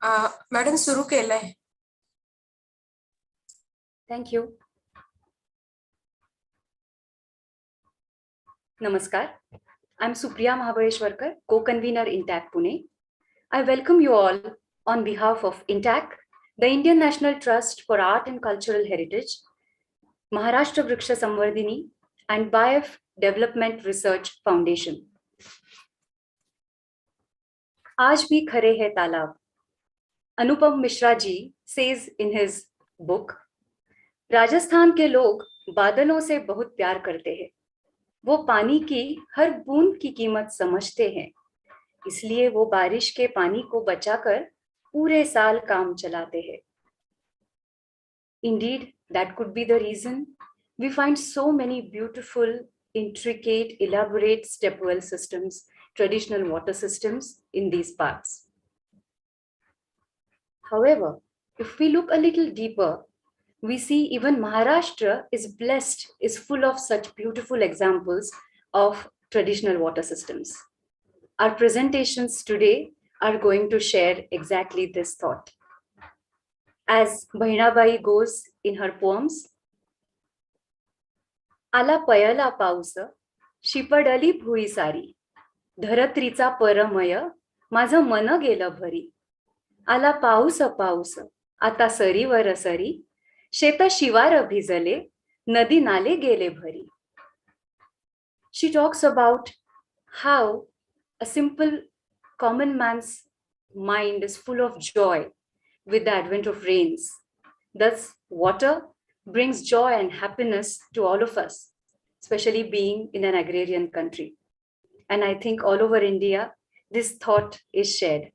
Madam सुरू केलंय. Thank you. Namaskar. I'm Supriya Mahabaleshwarkar, co-convener INTAC Pune. I welcome you all on behalf of INTAC, the Indian National Trust for Art and Cultural Heritage, Maharashtra Vriksha Samvardhini, and BIF Development Research Foundation. Aaj bhi khare hai talab. Anupam Mishra ji says in his book, Rajasthan के लोग बादलों से बहुत प्यार करते हैं. वो पानी की हर बूंद की कीमत समझते हैं, इसलिए वो बारिश के पानी को बचाकर पूरे साल काम चलाते हैं. Indeed, that could be the reason we find so many beautiful, intricate, elaborate step well systems, traditional water systems in these parts. However, if we look a little deeper, we see even Maharashtra is blessed, is full of such beautiful examples of traditional water systems. Our presentations today are going to share exactly this thought. As Bahinabai goes in her poems, आला पयाला पाऊस, शिपडली भुई सारी, धरत्रीचा परमय, माझं मन गेलं भरी. आला पाऊस पाऊस, आता सरीवर सरी, शेत शिवार भिजले, नदी नाले गेले भरी. She talks about how a simple common man's mind is full of joy with the advent of rains. Thus, water brings joy and happiness to all of us, especially being in an agrarian country. And I think all over India, this thought is shared.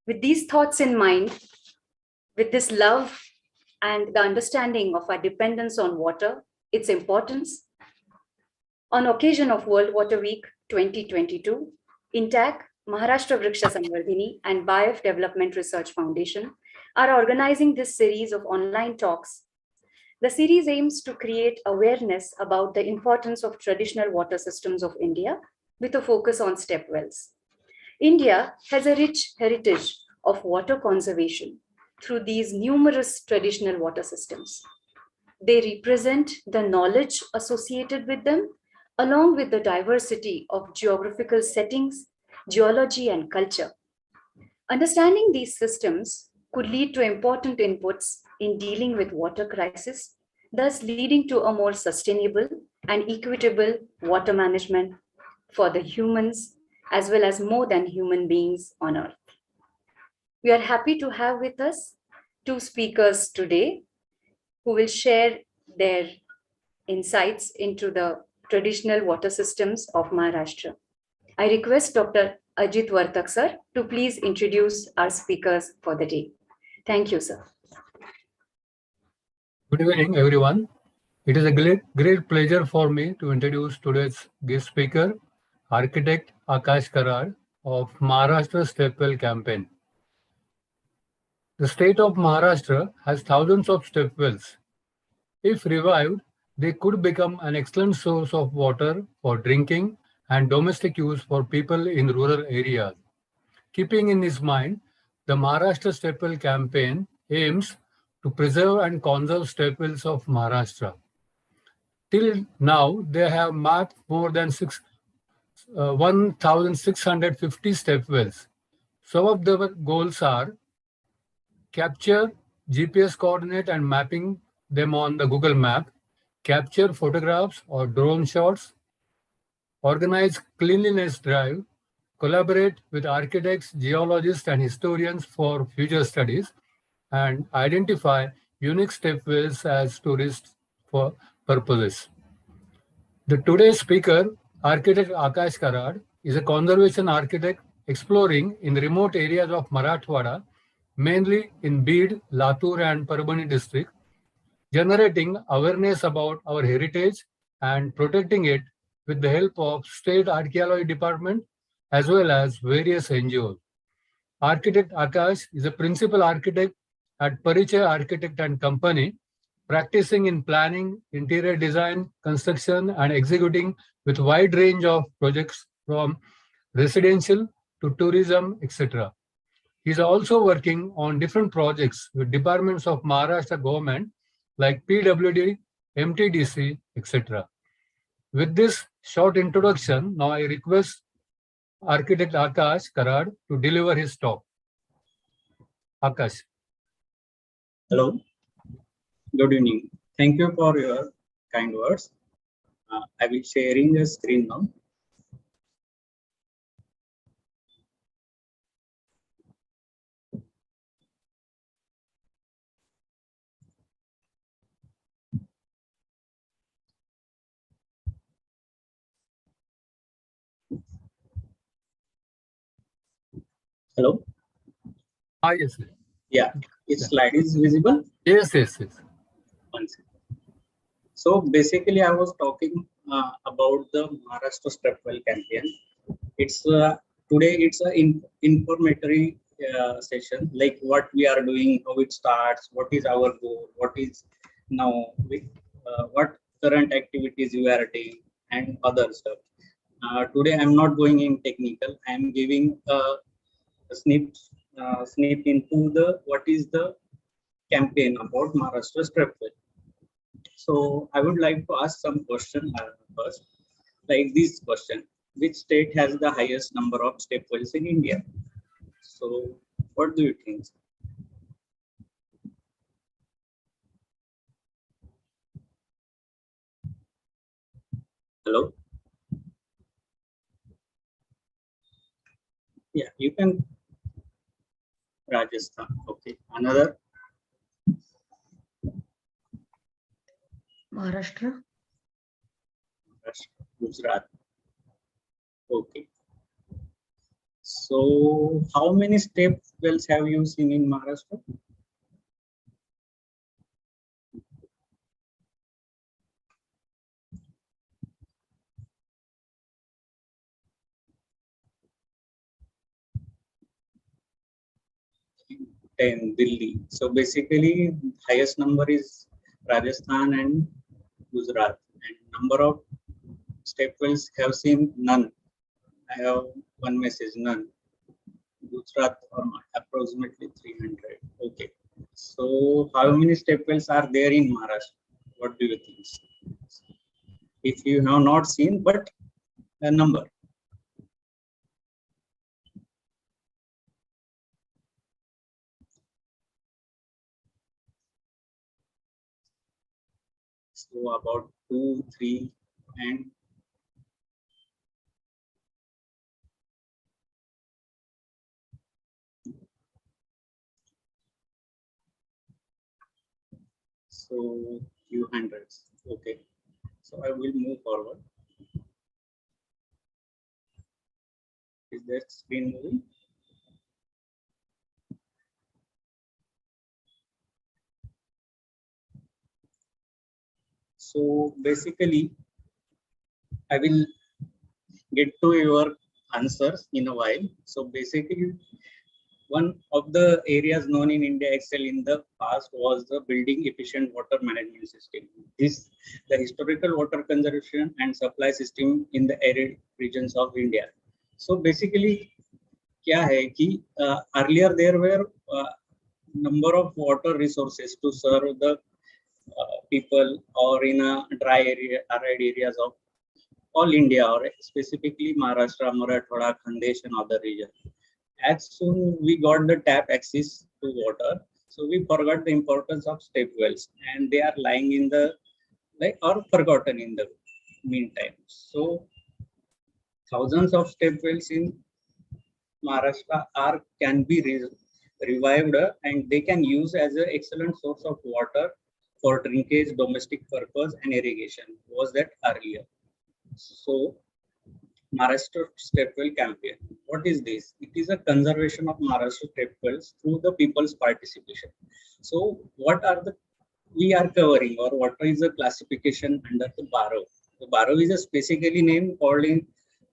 With these thoughts in mind, with this love and the understanding of our dependence on water, its importance, on occasion of World Water Week 2022, INTAC, Maharashtra Vriksha Samvardhini, and BIF Development Research Foundation are organizing this series of online talks. The series aims to create awareness about the importance of traditional water systems of India with a focus on step wells. India has a rich heritage of water conservation through these numerous traditional water systems. They represent the knowledge associated with them, along with the diversity of geographical settings, geology, and culture. Understanding these systems could lead to important inputs in dealing with water crisis, thus leading to a more sustainable and equitable water management for the humans as well as more than human beings on Earth. We are happy to have with us two speakers today who will share their insights into the traditional water systems of Maharashtra. I request Dr. Ajit Vartak sir to please introduce our speakers for the day. Thank you, sir. Good evening, everyone. It is a great pleasure for me to introduce today's guest speaker, architect Akash Karad of Maharashtra Step Well Campaign. The state of Maharashtra has thousands of step wells. If revived, they could become an excellent source of water for drinking and domestic use for people in rural areas. Keeping in his mind, the Maharashtra Step Well Campaign aims to preserve and conserve step wells of Maharashtra. Till now, they have mapped more than 1,650 step wells. Some of the goals are capture GPS coordinate and mapping them on the Google map, capture photographs or drone shots, organize cleanliness drive, collaborate with architects, geologists, and historians for future studies, and identify unique step wells as tourist for purposes. The today's speaker, architect Akash Karad, is a conservation architect exploring in remote areas of Marathwada, mainly in Bid, Latur, and Parbhani district, generating awareness about our heritage and protecting it with the help of State Archaeology Department as well as various NGOs. Architect Akash is a principal architect at Parichaya Architect and Company, practicing in planning, interior design, construction, and executing with wide range of projects from residential to tourism, etc. He's also working on different projects with departments of Maharashtra government like PWD, MTDC, etc. With this short introduction, now I request Architect Akash Karad to deliver his talk. Akash. Hello. Good evening. Thank you for your kind words. I will sharing the screen now. Hello. Yes. Yeah, its slide is visible. Yes. One second. So basically, I was talking about the Maharashtra Stepwell campaign. It's today. It's an informatory session, like what we are doing, how it starts, what is our goal, what is now, what current activities we are doing, and other stuff. Today, I'm not going in technical. I'm giving a snip into the what is the campaign about Maharashtra Stepwell. So I would like to ask some question first, like this question: which state has the highest number of step wells in India? So what do you think? Hello? Yeah, you can. Rajasthan. Okay. Another? Maharashtra. Gujarat. Okay. So how many step wells have you seen in Maharashtra? Delhi. So basically, highest number is Rajasthan and Gujarat, and number of step wells have seen none. I have one message, none. Gujarat approximately 300. Okay. So how many step wells are there in Maharashtra? What do you think? If you have not seen, but a number. So about 2, 3, and so few hundreds. Okay. So I will move forward. Is that screen moving? So basically, I will get to your answers in a while. So basically, one of the areas known in India excel in the past was the building efficient water management system. This the historical water conservation and supply system in the arid regions of India. So basically, क्या है कि earlier there were number of water resources to serve the people or in a dry area, arid areas of all India or specifically Maharashtra, Marathwada, Khandesh and other regions. As soon we got the tap access to water, so we forgot the importance of step wells, and they are lying in the like or forgotten in the meantime. So thousands of step wells in Maharashtra can be revived and they can use as an excellent source of water for drinkage, domestic purpose, and irrigation. Was that earlier? So Maharashtra Stepwell campaign. What is this? It is a conservation of Maharashtra stepwells through the people's participation. So what are the we are covering or what is the classification under the Baro? The Baro is a specifically name called in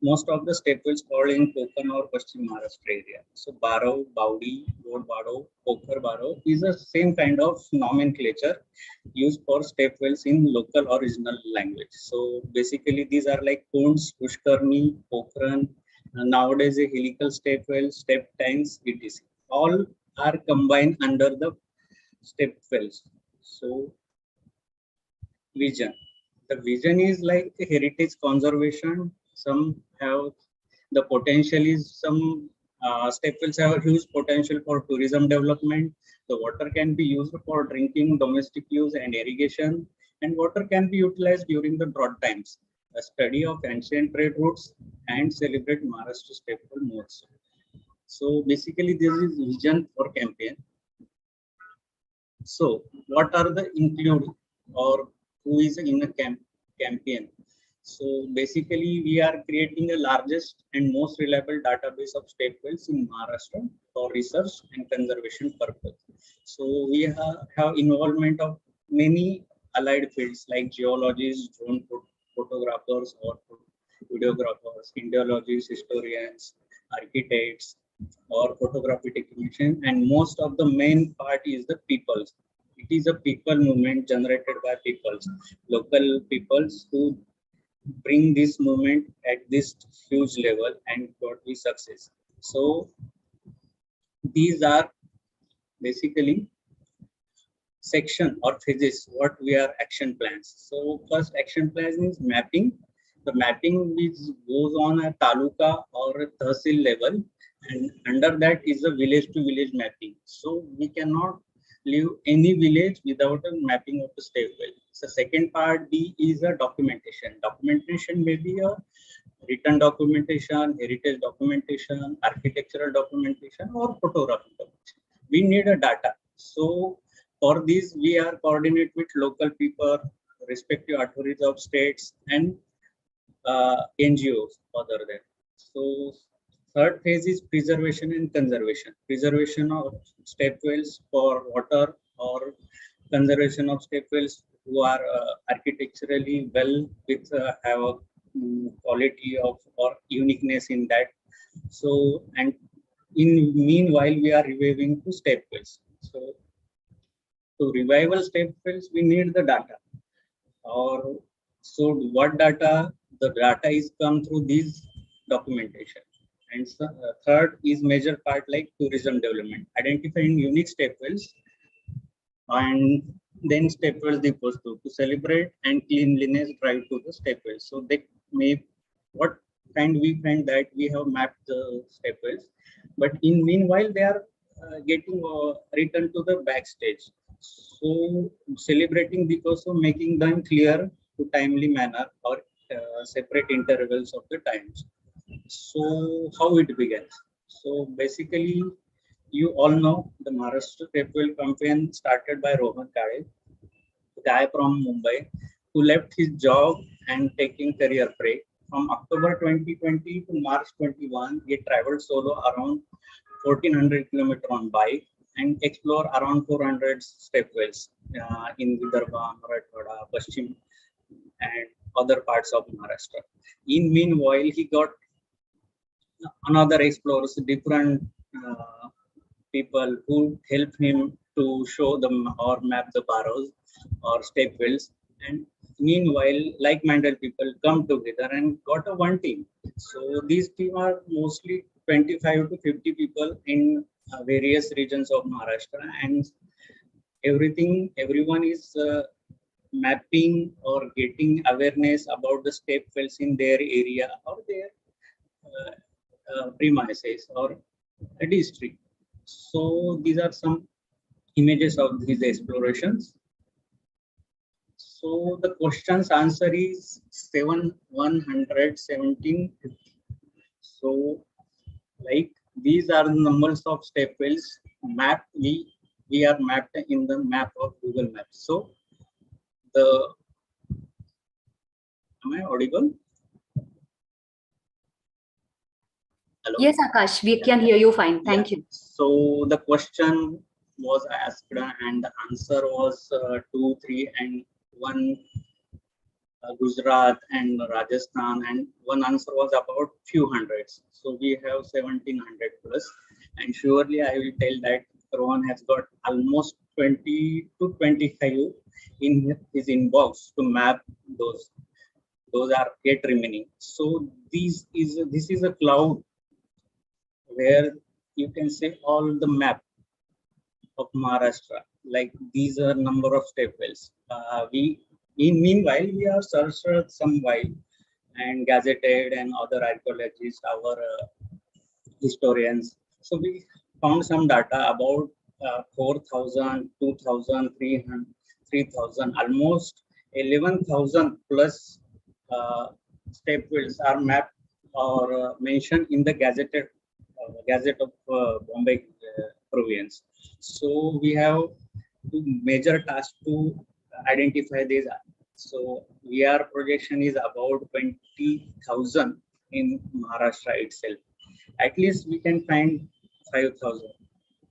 most of the stepwells called in Konkan or Paschim Maharashtra area. So Baro, Baudi, Bod Baro, Pokhar Baro is the same kind of nomenclature used for stepwells in local or regional language. So basically these are like ponds, pushkarni, Pokhran, nowadays a helical stepwell, step tanks, etc. all are combined under the step 12. So vision. The vision is like heritage conservation. Some have the potential is some step wells have a huge potential for tourism development. The water can be used for drinking, domestic use, and irrigation, and water can be utilized during the drought times. A study of ancient trade routes and celebrate Maharashtra step well modes. So basically, this is vision for campaign. So what are the include or who is in a campaign? So basically we are creating the largest and most reliable database of step wells in Maharashtra for research and conservation purpose. So we have involvement of many allied fields like geologists, drone photographers or videographers, Indiologists, historians, architects, or photography technician, and most of the main part is the peoples. It is a people movement generated by peoples, local peoples who bring this movement at this huge level and got the success. So these are basically section or phases what we are action plans. So first action plan is mapping. The mapping which goes on a taluka or a tahsil level, and under that is a village to village mapping. So we cannot leave any village without a mapping of the step well. So second part B is a documentation. Documentation may be a written documentation, heritage documentation, architectural documentation, or photography documentation. We need a data. So for this, we are coordinate with local people, respective authorities of states, and NGOs other than. So third phase is preservation and conservation. Preservation of step wells for water or conservation of step wells who are architecturally well with have a quality of or uniqueness in that. So and in meanwhile we are reviving to step wells. So to revival step wells we need the data. Or so what data? The data is come through these documentation. And third is major part like tourism development, identifying unique step wells, and then step wells depots to celebrate and cleanliness drive to the step wells. So they may what kind we find that we have mapped the step wells, but in meanwhile they are getting returned to the backstage. So celebrating because of making them clear to timely manner or separate intervals of the times. So how it begins? So basically, you all know the Maharashtra step well campaign started by Rohan Kale, the guy from Mumbai, who left his job and taking career break. From October 2020 to March 21, he traveled solo around 1400 kilometers on bike and explore around 400 step wells in Vidarbha, Marathwada, Paschim, and other parts of Maharashtra. In meanwhile, he got another explorers, different people who help him to show them or map the barrows or step wells. And meanwhile, like-minded people come together and got a one team. So these team are mostly 25 to 50 people in various regions of Maharashtra, and everyone is mapping or getting awareness about the step wells in their area or their premises or a district. So these are some images of these explorations. So the question's answer is 117. So like these are the numbers of step wells mapped. We are mapped in the map of Google Maps. So am I audible? Hello? Yes, Akash, we can hear you fine. Thank you. So the question was asked and the answer was 2, 3, and 1 Gujarat and Rajasthan, and one answer was about few hundreds. So we have 1700 plus, and surely I will tell that Rohan has got almost 20 to 25 in his inbox to map those. Those are yet remaining. So this is a cloud where you can say all the map of Maharashtra. Like these are number of step wells. Meanwhile, we have searched some while and gazetted and other archaeologists, our historians. So we found some data about 4,000, 2,000, 3,000, almost 11,000 plus step wells are mapped or mentioned in the Gazette of Bombay province. So we have two major tasks to identify these. So our projection is about 20,000 in Maharashtra itself. At least we can find 5,000.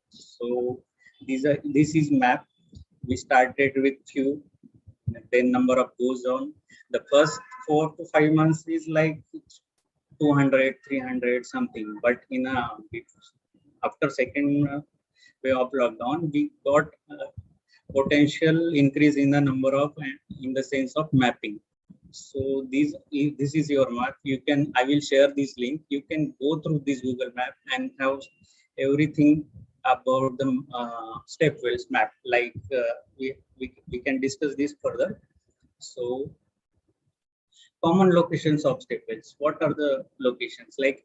So this is map. We started with few, then number of goes on. The first 4 to 5 months is like 200, 300 something. But after second wave of lockdown, we got potential increase in the number of, in the sense of mapping. So this is your map. I will share this link. You can go through this Google map and have everything about the step wells map. Like we can discuss this further. So common locations of step wells. What are the locations? Like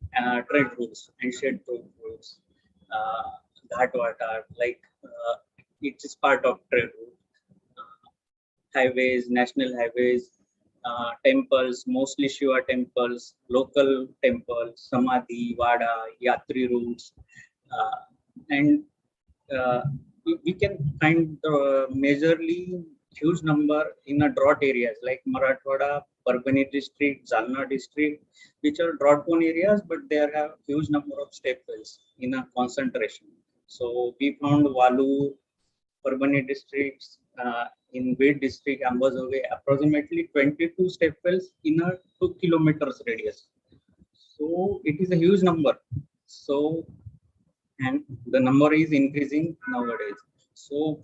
trade routes, ancient trade routes, Ghatwata, like it is part of trade route. Highways, national highways, temples, mostly Shiva temples, local temples, Samadhi, Vada, Yatri routes, and we can find majorly huge number in a drought areas like Marathwada, Parbhani district, Jalna district, which are drought prone areas, but there have huge number of step wells in a concentration. So we found Walu, Parbhani districts, in Bid district, Ambazove, approximately 22 step wells in a 2 kilometers radius. So it is a huge number. So, and the number is increasing nowadays. So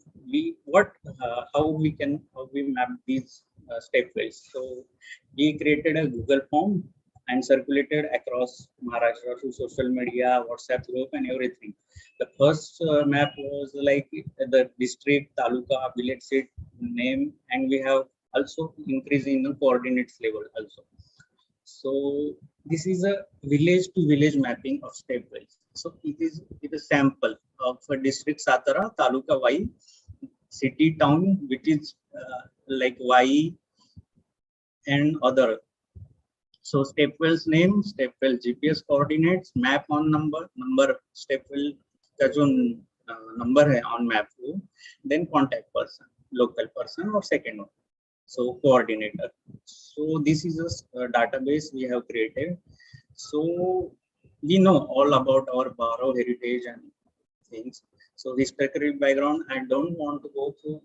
how we map these step wells. So we created a Google form and circulated across Maharashtra through social media, WhatsApp group, and everything. The first map was like the district, taluka, village seat name, and we have also increase in the coordinates level also. So this is a village to village mapping of step wells. So it is a sample of a district Satara, taluka Vai, city town, which is like Vai and other. So step wells name, step well GPS coordinates, map on number step well का जो number है on map को, then contact person, local person or second one. So coordinator. So this is a database we have created. So we know all about our Baro heritage and things. So historical background, I don't want to go through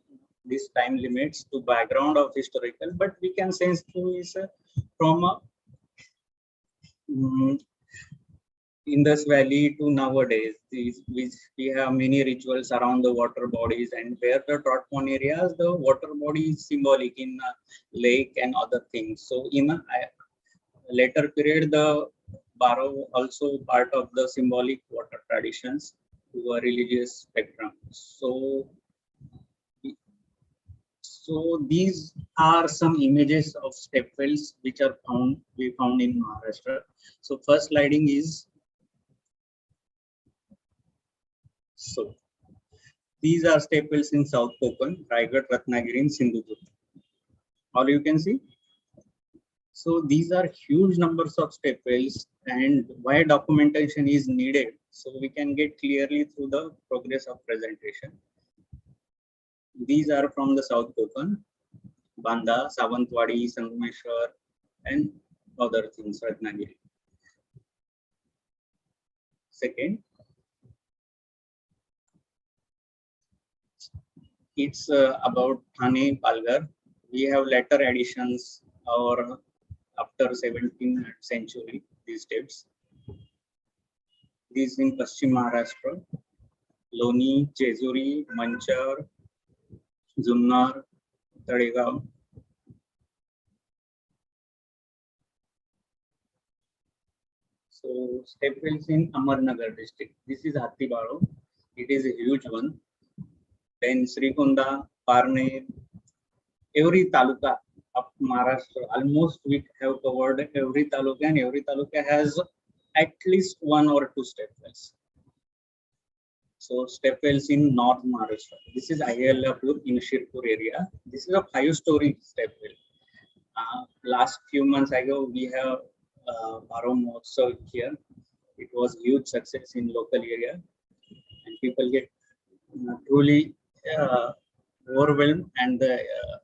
these time limits to background of historical, but we can sense through is from a Indus Valley to nowadays, we have many rituals around the water bodies, and where the drought-prone areas, the water body is symbolic in lake and other things. So in a later period, the Baro also part of the symbolic water traditions to a religious spectrum. So these are some images of step wells which are we found in Maharashtra. So first sliding is, so these are step wells in South Konkan, Raigad, Ratnagiri, and Sindhudurg. All you can see. So these are huge numbers of step wells, and why documentation is needed, so we can get clearly through the progress of presentation. These are from the South Konkan, Banda, Savantwadi, Sangameshwar, and other things, Ratnagiri. Second, it's about Thane, Palghar. We have later additions or after 17th century, these steps. These in Paschim Maharashtra, Loni, Jejuri, Manchar, Jumnar, Talegaon. So So step wells in Amarnagar district. This is Hattibalo. It is a huge one. Then Srikonda, Parne, every taluka of Maharashtra, almost we have covered every taluka, and every taluka has at least one or two step wells. So step wells in North Maharashtra. This is Ayalapur in Shirpur area. This is a 5-story step well. Last few months ago, we have Bharo Mahotsav here. It was huge success in local area, and people get truly overwhelmed, and the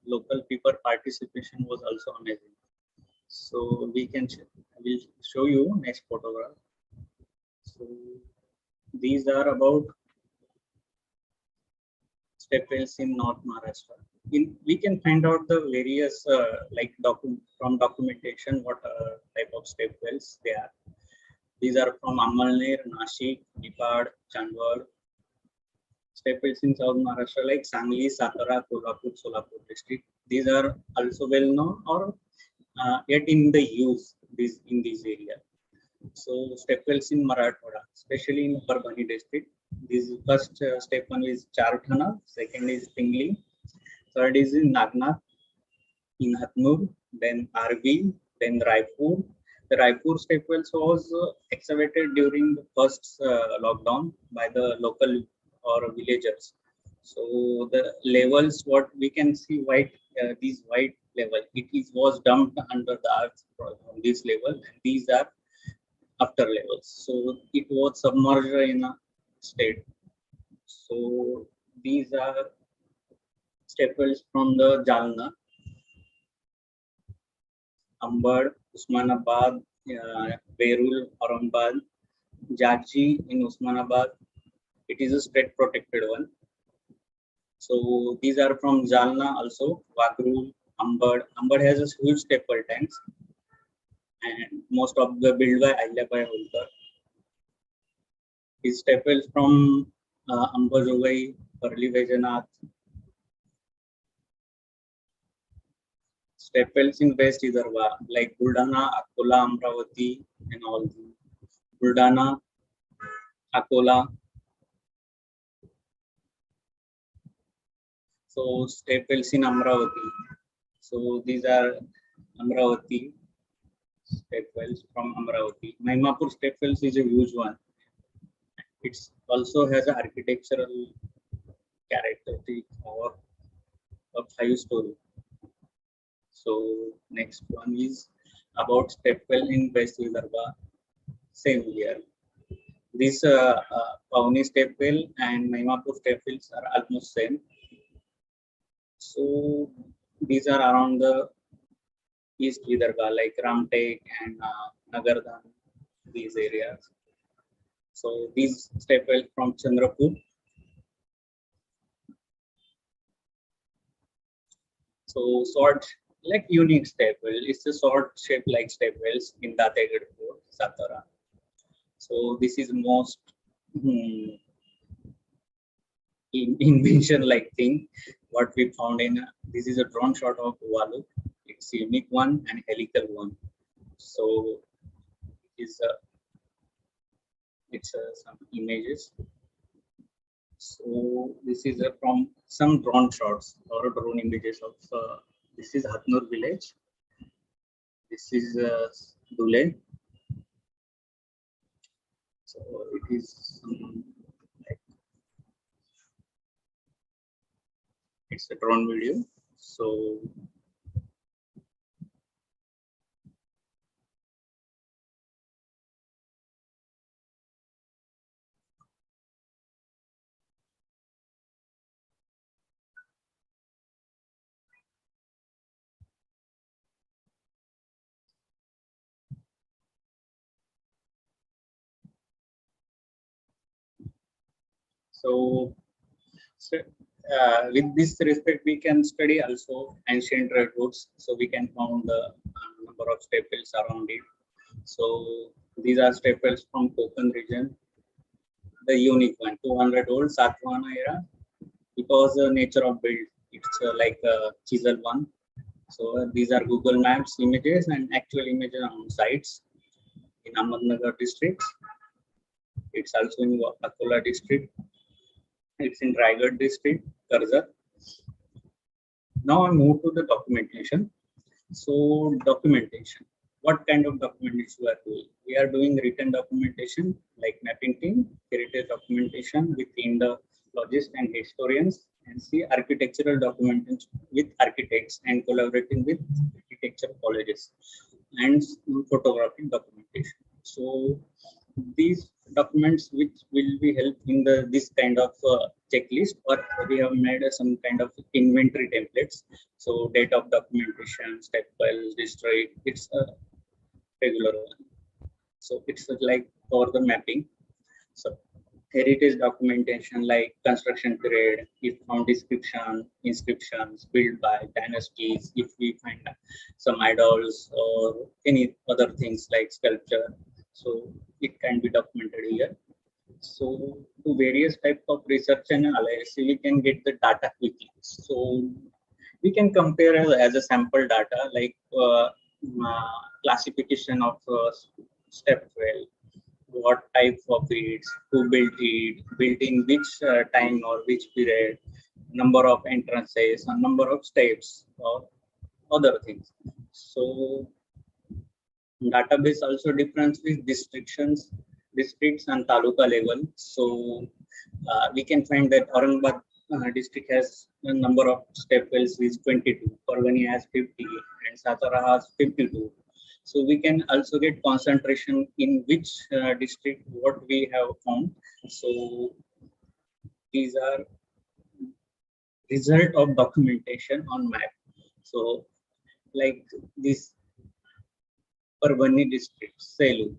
local people participation was also amazing. So we can will show you next photograph. So these are about step wells in North Maharashtra. We can find out the various from documentation what type of step wells they are. These are from Amalner, Nashik, Nipad, Chandwad. Step wells in South Maharashtra like Sangli, Satara, Kolhapur, Solapur district. These are also well known or yet in the use in this area. So step wells in Marathwada, especially in Parbhani district. This first step one is Charthana, second is Pingli, third is in Nagnath, in Hatnur, then Arbi, then Raipur. The Raipur step wells was excavated during the first lockdown by the local or villagers. So the levels, what we can see white, these white level, was dumped under the earth from this level, and these are after levels. So it was submerged in a state. So these are step wells from the Jalna, Ambad, Usmanabad, Berul, Aurangabad, Jaji in Usmanabad. It is a state protected one. So these are from Jalna also, Wagrul, Ambad. Ambad has a huge step well tanks, and most of the built by Ahilyabai Holkar. These step wells from Ambajogai, Parli Vaidyanath. Step wells in West Vidarbha like Buldana, Akola, Amravati, and all. Buldana, Akola. So step wells in Amravati. So these are Amravati step wells from Amravati. Mahimapur step wells is a huge one. It also has an architectural characteristic or a 5-story. So next one is about step well in West Vidarbha. Same here. This Pauni step well and Mahimapur step wells are almost same. So these are around the East Vidarbha like Ramtek and Nagardan, these areas. So these step well from Chandrapur. So short, like unique step well. It's a short shape like step wells in Dategad Fort, Satara. So this is most invention like thing what we found in this is a drone shot of Walu. It's a unique one and helical one. So it's some images. So this is from some drone shots or drone images of this is Hatnur village. This is Dule. So it is like it's a drone video. So with this respect, we can study also ancient redwoods. So we can count the number of step wells around it. So these are step wells from Konkan region. The unique one, 200-old Satavahana era, because the nature of build, it's like a chisel one. So these are Google Maps images and actual images on sites. in Ahmednagar district. It's also in Akola district. It's in Raigad district, Karjat. Now I move to the documentation. So documentation. What kind of documentation we are doing? We are doing written documentation like mapping team, heritage documentation with Indologists and historians, and see architectural documentation with architects and collaborating with architecture colleges, and photographic documentation. So these documents which will be help in this kind of checklist, or we have made some kind of inventory templates. So date of documentation, step files, district, it's a regular one. So it's like for the mapping. So heritage documentation like construction period, if found description, inscriptions, built by dynasties, if we find some idols or any other things like sculpture. So it can be documented here. So to various types of research and analysis, we can get the data quickly. So we can compare as a sample data like classification of step well, what type of it, who built it, built in which time or which period, number of entrances, and number of steps, or other things. So database also difference with districts and taluka level. So we can find that Aurangabad district has a number of step wells is 22, Parvani has 50, and Satara has 52. So we can also get concentration in which district what we have found. So these are result of documentation on map. So like this Parvani district, Selu,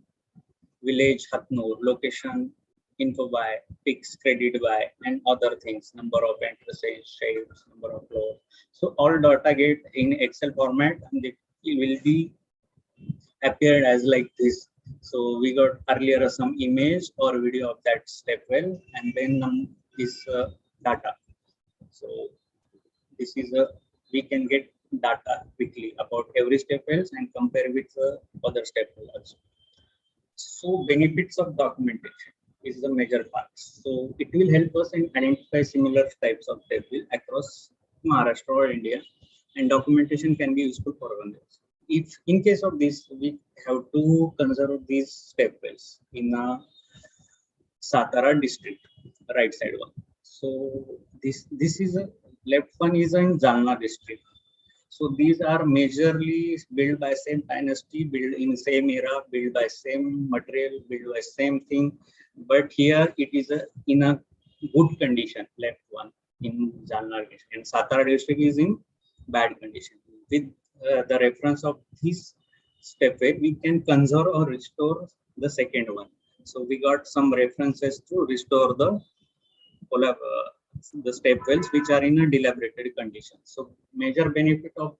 village Hatnur, location info by, pics credit by, and other things, number of entrances, shapes, number of floors. So all data get in Excel format, and it will be appeared as like this. So we got earlier some image or video of that step well, and then this data. So this is we can get data quickly about every step wells and compare with other step well also. So benefits of documentation is the major part. So it will help us in identify similar types of step well across Maharashtra or India, and documentation can be useful for one. If in case of this, we have to conserve these step wells in Satara district, right side one. So this is a left one is in Jalna district. So these are majorly built by same dynasty, built in same era, built by same material, built by same thing. But here it is in a good condition, left one in Jalna district, and Satara district is in bad condition. With the reference of this step well, we can conserve or restore the second one. So we got some references to restore the step wells which are in a dilapidated condition. So major benefit of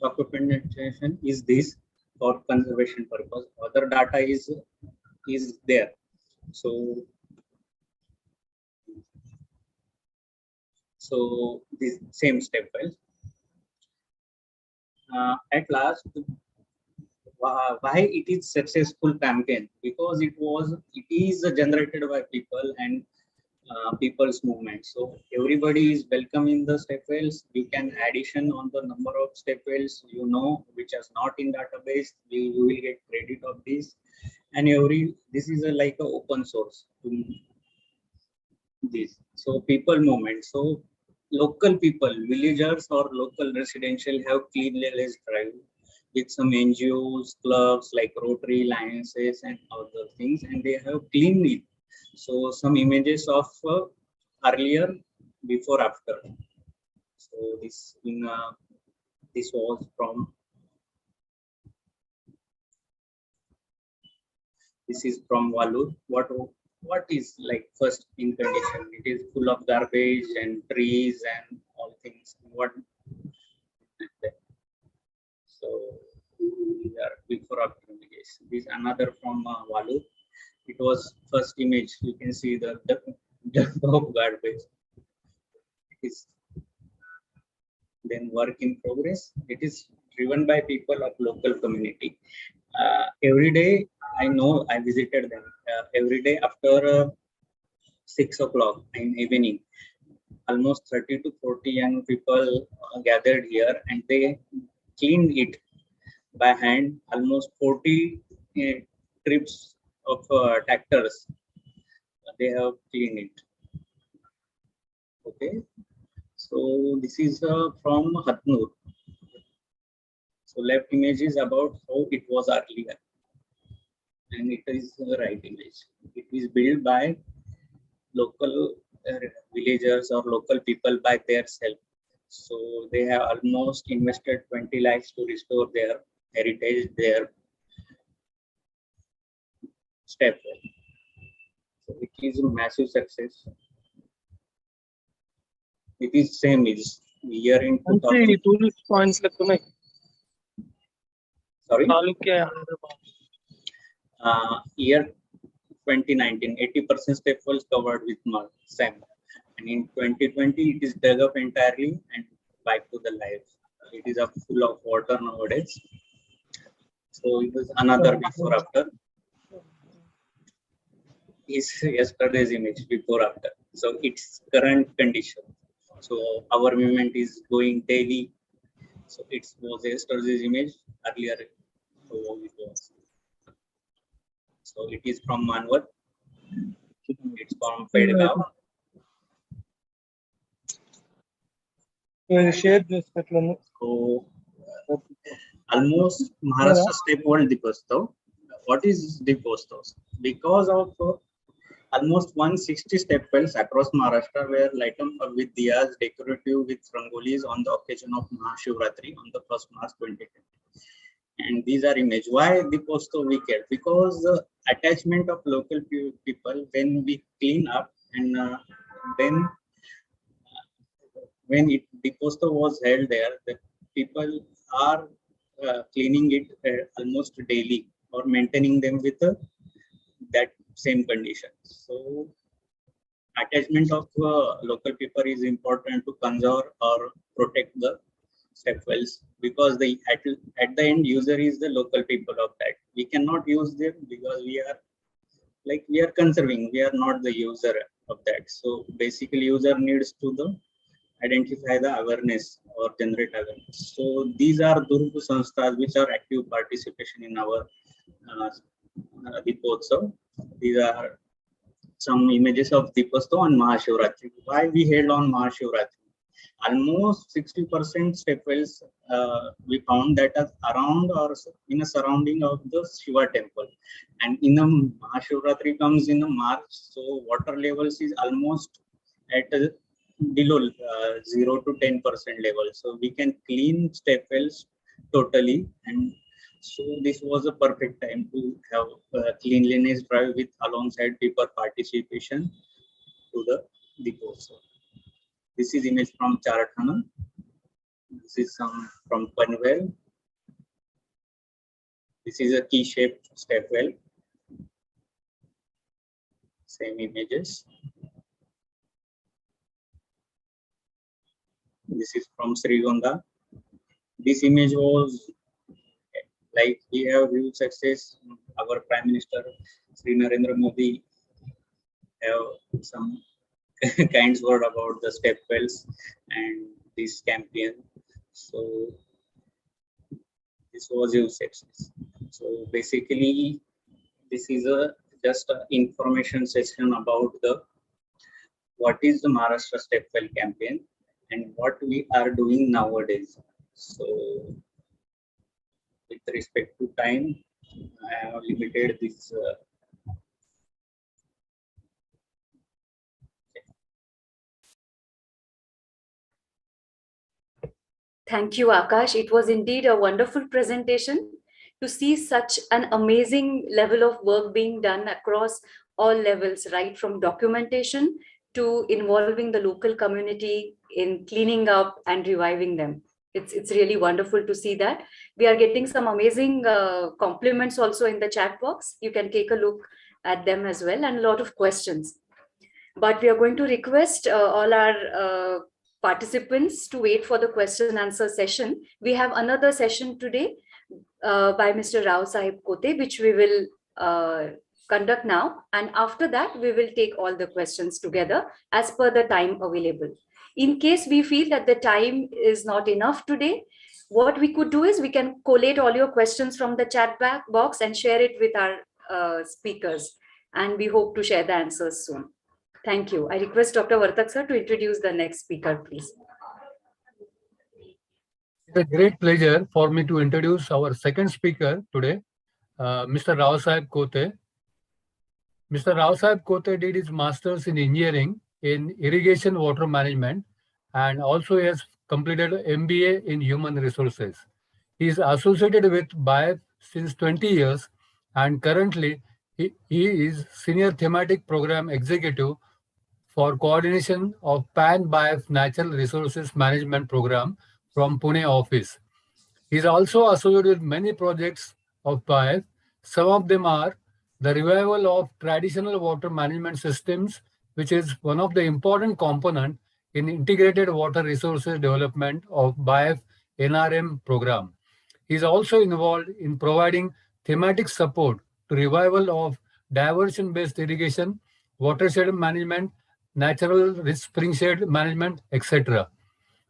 documentation is this for conservation purpose. Other data is there. So this same step wells. At last, why it is successful campaign? Because it is generated by people and people's movement. So everybody is welcome in the step wells. You can addition on the number of step wells, which is not in database. You will get credit of this, and this is like a open source to this. So people movement. So local people, villagers or local residential have cleanliness drive with some NGOs, clubs like Rotary, Lions, and other things, and they have cleaned it. So some images of earlier, before, after. So this was from. This is from Walur. What is like first in condition? It is full of garbage and trees and all things. What? So these are before after images. This another from Walur. It was first image. You can see the dump of garbage. It is then work in progress. It is driven by people of local community. Every day, I know I visited them. Every day after 6 o'clock in evening, almost 30 to 40 young people gathered here, and they cleaned it by hand. Almost 40 trips of tractors, they have cleaned it. Okay, so this is from Hatnur. So left image is about how it was earlier, and it is the right image. It is built by local villagers or local people by their self. So they have almost invested 20 lakhs to restore their heritage, their step well. So it is a massive success. It is same is year in 2000. Tourist points लगतो नाही Sorry, तालुके आहे year 2019, 80% step wells covered with mud, sand. And in 2020, it is dug up entirely and back to the life. It is up full of water nowadays. So it was another before after. Is yesterday's image before after. So its current condition. So our movement is going daily. So it was yesterday's image earlier. So it was. So it is from Manwat. It's from Pedgaon. शेअर పెట్టలను So almost Maharashtra step world Deeposthav. What is Deeposthav? Because of almost 160 step wells across Maharashtra were lighted up with diyas decorative with rangolis on the occasion of Mahashivratri on the 1st March 2020. And these are image. Why Deeposthav we care? Because the attachment of local people when we clean up and then when it Deeposthav was held there, the people are cleaning it almost daily or maintaining them with that same condition. So attachment of local people is important to conserve or protect the step wells, because the at the end user is the local people of that. We cannot use them because we are conserving, we are not the user of that. So basically user needs to identify the awareness or generate awareness. So these are Durg Sanstha's which are active participation in our Deeposthav. These are some images of Deeposthav on Mahashivratri. Why we held on Mahashivratri? Almost 60% step wells we found that are around or in a surrounding of the Shiva temple. And in the Mahashivratri comes in March, so water levels is almost at below 0 to 10% level. So we can clean step wells totally, and so this was a perfect time to have cleanliness drive with alongside people participation to the Deeposthav. This is image from Charathana. This is some from Panvel. This is a key-shaped step well. Same images. This is from Srigonda. This image was like we have huge success. Our Prime Minister Sri Narendra Modi have some kind word about the step wells and this campaign. So this was huge success. So basically, this is just an information session about what is the Maharashtra step well campaign and what we are doing nowadays. So with respect to time, I have limited this. Thank you, Akash. It was indeed a wonderful presentation to see such an amazing level of work being done across all levels, right from documentation to involving the local community in cleaning up and reviving them. It's really wonderful to see that. We are getting some amazing compliments also in the chat box. You can take a look at them as well, and a lot of questions. But we are going to request all our participants to wait for the question and answer session. We have another session today by Mr. Rao Sahib Kote, which we will conduct now. And after that, we will take all the questions together as per the time available. In case we feel that the time is not enough today, what we could do is we can collate all your questions from the chat box and share it with our speakers. And we hope to share the answers soon. Thank you. I request Dr. Vartak sir to introduce the next speaker, please. It's a great pleasure for me to introduce our second speaker today, Mr. Rao Sahib Kote. Mr. Rao Sahib Kote did his master's in engineering in irrigation water management, and also he has completed MBA in human resources. He is associated with BIAF since 20 years, and currently he is Senior Thematic Program Executive for coordination of Pan-BIAF Natural Resources Management Program from Pune office. He is also associated with many projects of BIAF. Some of them are the revival of traditional water management systems, which is one of the important components in integrated water resources development of BIAF NRM program. He is also involved in providing thematic support to revival of diversion-based irrigation, watershed management, natural springshed management, etc.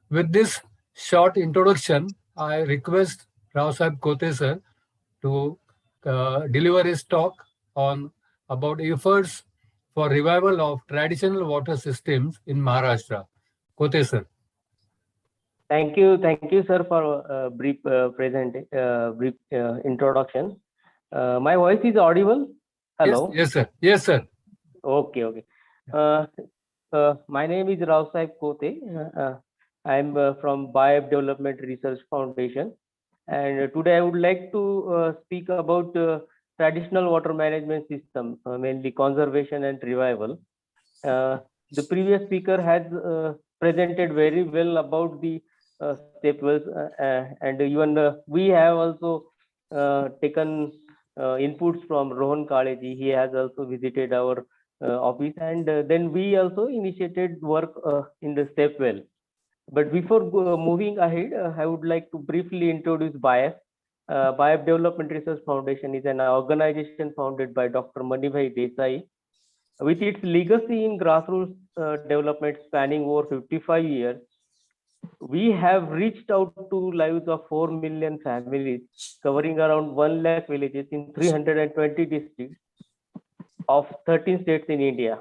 With this short introduction, I request Rao Sahib Kote sir to deliver his talk on about efforts for revival of traditional water systems in Maharashtra. Kote sir. Thank you, sir, for a brief introduction. My voice is audible. Hello. Yes, sir. Yes, sir. Okay. My name is Rao Sahib Kote. I'm from BIAF Development Research Foundation, and today I would like to speak about traditional water management system, mainly conservation and revival. The previous speaker has presented very well about the step wells, and even we have also taken inputs from Rohan Kaleji. He has also visited our office, and then we also initiated work in the step well. But before moving ahead, I would like to briefly introduce BIAF. BIAF Development Research Foundation is an organization founded by Dr. Manibhai Desai. With its legacy in grassroots development spanning over 55 years, we have reached out to lives of 4 million families, covering around 1 lakh villages in 320 districts of 13 states in India.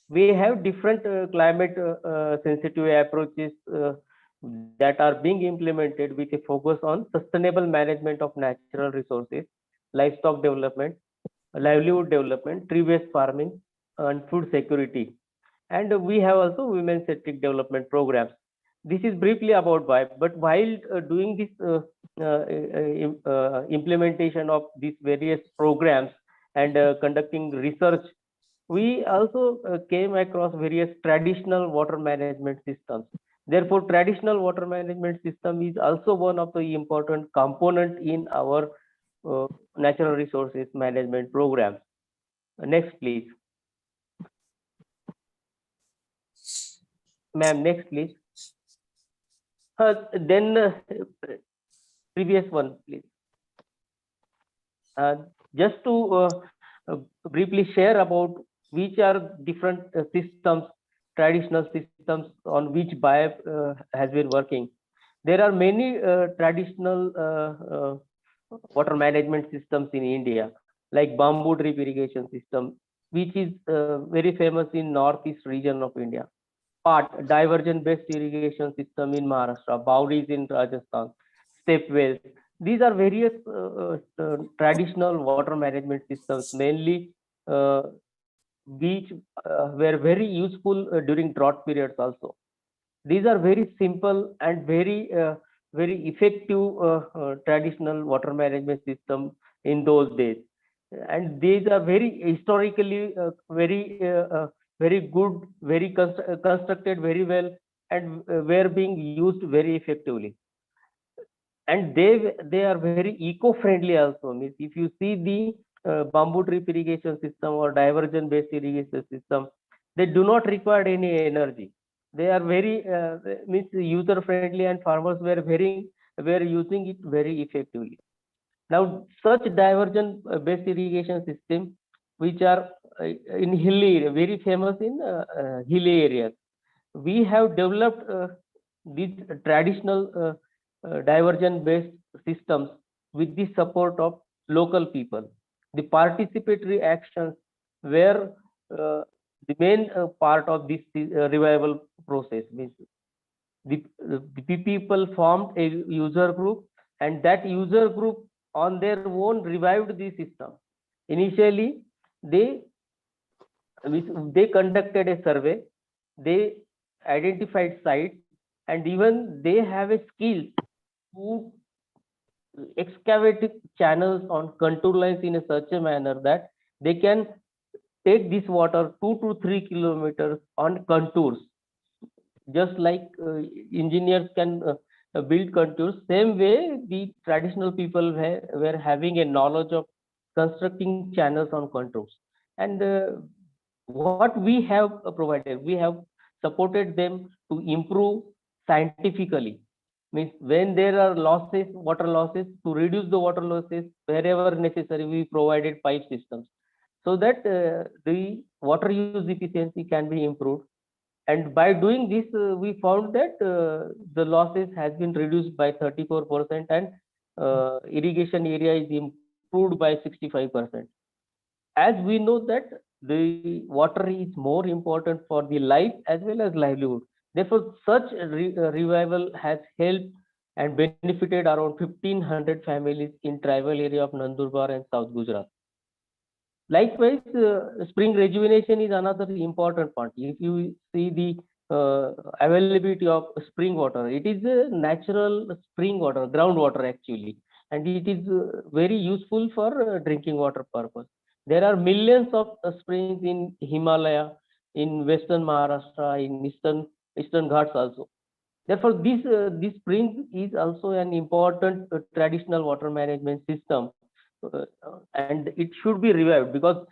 We have different climate sensitive approaches that are being implemented with a focus on sustainable management of natural resources, livestock development, livelihood development, tree-based farming, and food security. And we have also women-centric development programs. This is briefly about BIAF, but while doing this implementation of these various programs and conducting research, we also came across various traditional water management systems. Therefore, traditional water management system is also one of the important component in our natural resources management program. Next, please. Ma'am, next, please. Then previous one, please. Just to briefly share about which are different systems, traditional systems on which BIAF has been working. There are many traditional water management systems in India, like bamboo drip irrigation system, which is very famous in northeast region of India. Part diversion-based irrigation system in Maharashtra, Bowries in Rajasthan, step wells. These are various traditional water management systems, mainly which were very useful during drought periods also. These are very simple and very effective traditional water management system in those days, and these are very historically very good, very constructed very well, and were being used very effectively. And they are very eco-friendly also. Means if you see the bamboo drip irrigation system or diversion based irrigation system, they do not require any energy. They are very means user friendly, and farmers were using it very effectively. Now, such diversion-based irrigation system, which are in hilly area, very famous in hilly areas, we have developed these traditional diversion-based systems with the support of local people. The participatory actions were the main part of this revival process. Means the people formed a user group, and that user group on their own revived the system. Initially, they they conducted a survey, they identified sites, and even they have a skill to excavate channels on contour lines in a such a manner that they can take this water 2 to 3 kilometers on contours, just like engineers can build contours. Same way, the traditional people were having a knowledge of constructing channels on contours. And what we have provided, we have supported them to improve scientifically. Means when there are losses, water losses, to reduce the water losses wherever necessary, we provided pipe systems so that the water use efficiency can be improved. And by doing this, we found that the losses has been reduced by 34% and irrigation area is improved by 65%. As we know that the water is more important for the life as well as livelihood. Therefore, such revival has helped and benefited around 1,500 families in tribal area of Nandurbar and South Gujarat. Likewise, spring rejuvenation is another important part. If you see the availability of spring water, it is a natural spring water, groundwater actually, and it is very useful for drinking water purpose. There are millions of springs in Himalaya, in Western Maharashtra, in Eastern Ghats also. Therefore, this spring is also an important traditional water management system, and it should be revived because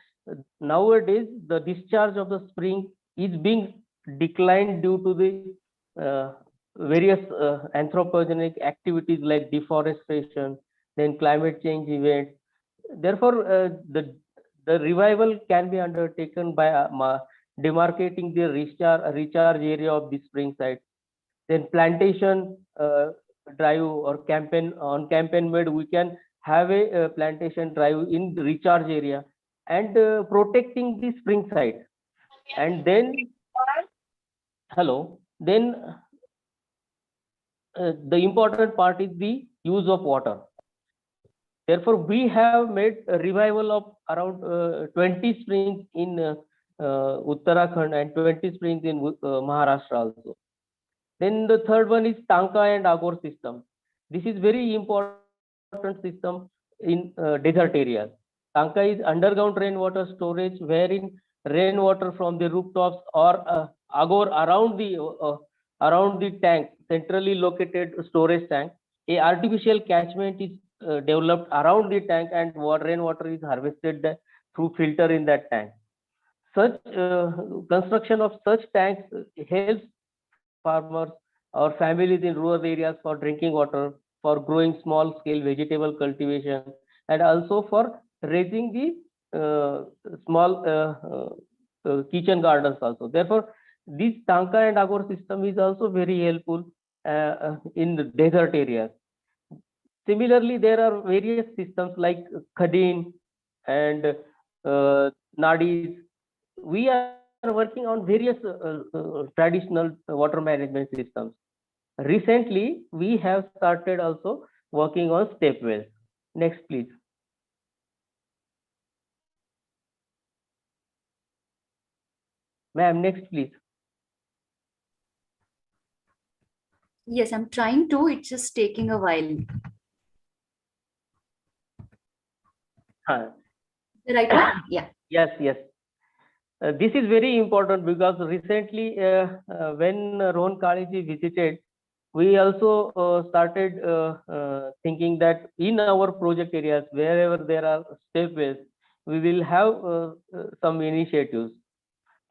nowadays the discharge of the spring is being declined due to the various anthropogenic activities like deforestation, then climate change events. Therefore, the revival can be undertaken by demarcating the recharge area of the spring site. Then plantation drive or campaign made, we can have a plantation drive in the recharge area and protecting the spring site. And then then the important part is the use of water. Therefore, we have made a revival of around 20 springs in Uttarakhand and 20 springs in Maharashtra also. Then the third one is Tanka and Agor system. This is very important system in desert areas. Tanka is underground rainwater storage, wherein rainwater from the rooftops or Agor around the tank, centrally located storage tank. A artificial catchment is developed around the tank, and rainwater is harvested through filter in that tank. Such construction of such tanks helps farmers or families in rural areas for drinking water, for growing small scale vegetable cultivation, and also for raising the small kitchen gardens also. Therefore, this Tanka and Agor system is also very helpful in the desert areas. Similarly, there are various systems like Khadin and Nadis. We are working on various traditional water management systems. Recently, we have started also working on step wells. Next, please. Ma'am, next, please. Yes, I'm trying to. It's just taking a while. The right one? Yeah. Yes, yes. This is very important because recently when Rohan Kaliji visited, we also started thinking that in our project areas, wherever there are step wells, we will have some initiatives.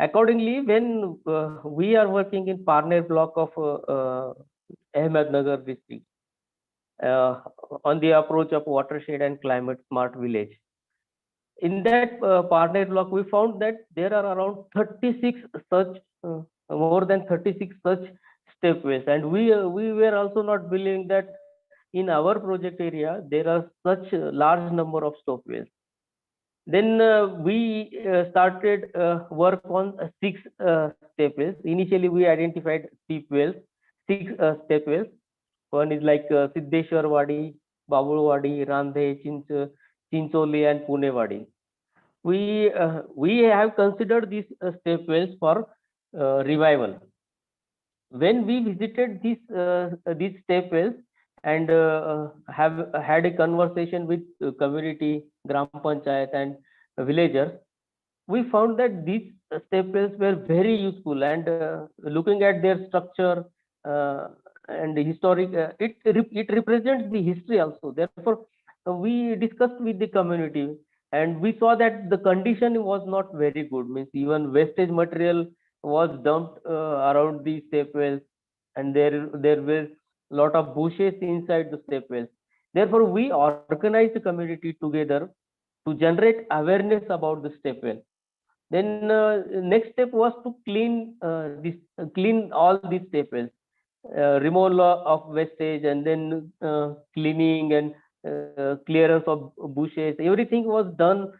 Accordingly, when we are working in Parner block of Ahmednagar district, on the approach of watershed and climate smart village. In that partner block, we found that there are around 36 such, more than 36 such stepways, and we were also not believing that in our project area there are such a large number of stepways. Then we started work on 6 stepways. Initially, we identified steep wells, 6 stepways. One is like Siddheshwar Wadi, Babulwadi, Randhe, Chincholi, and Pune Wadi. We have considered these stepwells for revival. When we visited these stepwells and have had a conversation with community, Gram Panchayat, and villagers, we found that these stepwells were very useful, and looking at their structure and the historic, it represents the history also. Therefore, we discussed with the community, and we saw that the condition was not very good. Means even wastage material was dumped around the stepwells, and there were lot of bushes inside the stepwells. Therefore, we organized the community together to generate awareness about the stepwell. Then next step was to clean all these stepwells, removal of wastage, and then cleaning and clearance of bushes. Everything was done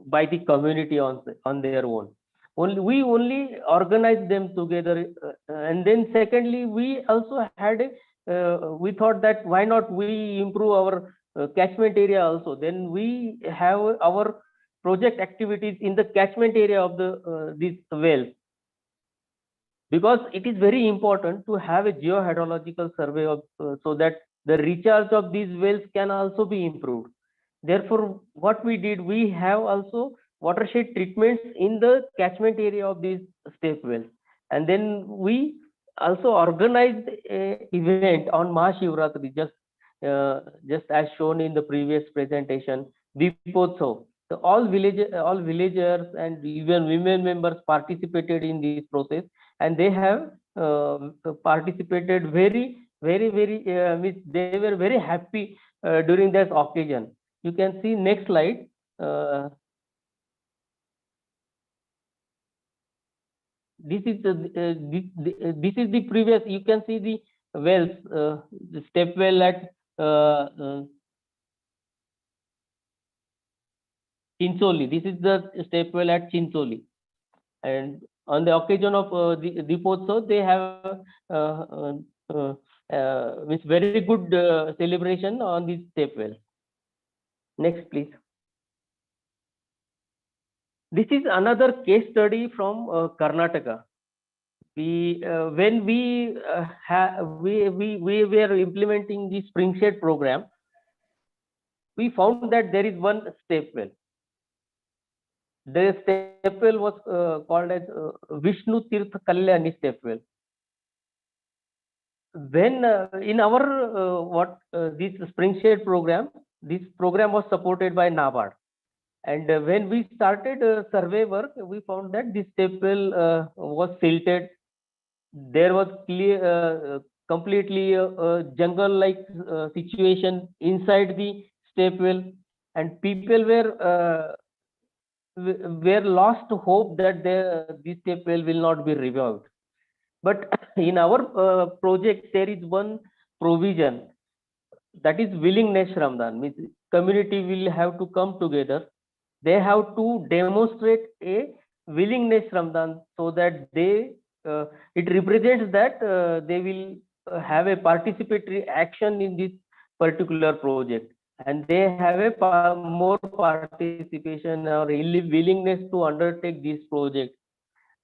by the community on their own. We only organized them together, and then secondly, we also had we thought that why not we improve our catchment area also. Then we have our project activities in the catchment area of the these wells, because it is very important to have a geohydrological survey of so that the recharge of these wells can also be improved. Therefore, what we did, we have also watershed treatments in the catchment area of these step wells, and then we also organized a event on Mahashivratri, just as shown in the previous presentation, Deepotsav. So all villagers and even women members participated in this process, and they have participated very they were very happy during this occasion. You can see next slide. This is the previous. You can see the wells, the step well at Chincholi. This is the step well at Chincholi, and on the occasion of the Deepotsav, they have with very good celebration on this step well. Next, please. This is another case study from Karnataka. When we were implementing the Springshed program, we found that there is one step well. The step well was called as Vishnu Tirth Kalyani step well. When in our this Springshed program, this program was supported by NABARD. And when we started survey work, we found that this step well was silted. There was completely jungle-like situation inside the step well, and people were lost hope that this step well will not be revived. But in our project, there is one provision, that is willingness Shramdan. Means community will have to come together. They have to demonstrate a willingness Shramdan, so that it represents that they will have a participatory action in this particular project, and they have a more participation or willingness to undertake this project.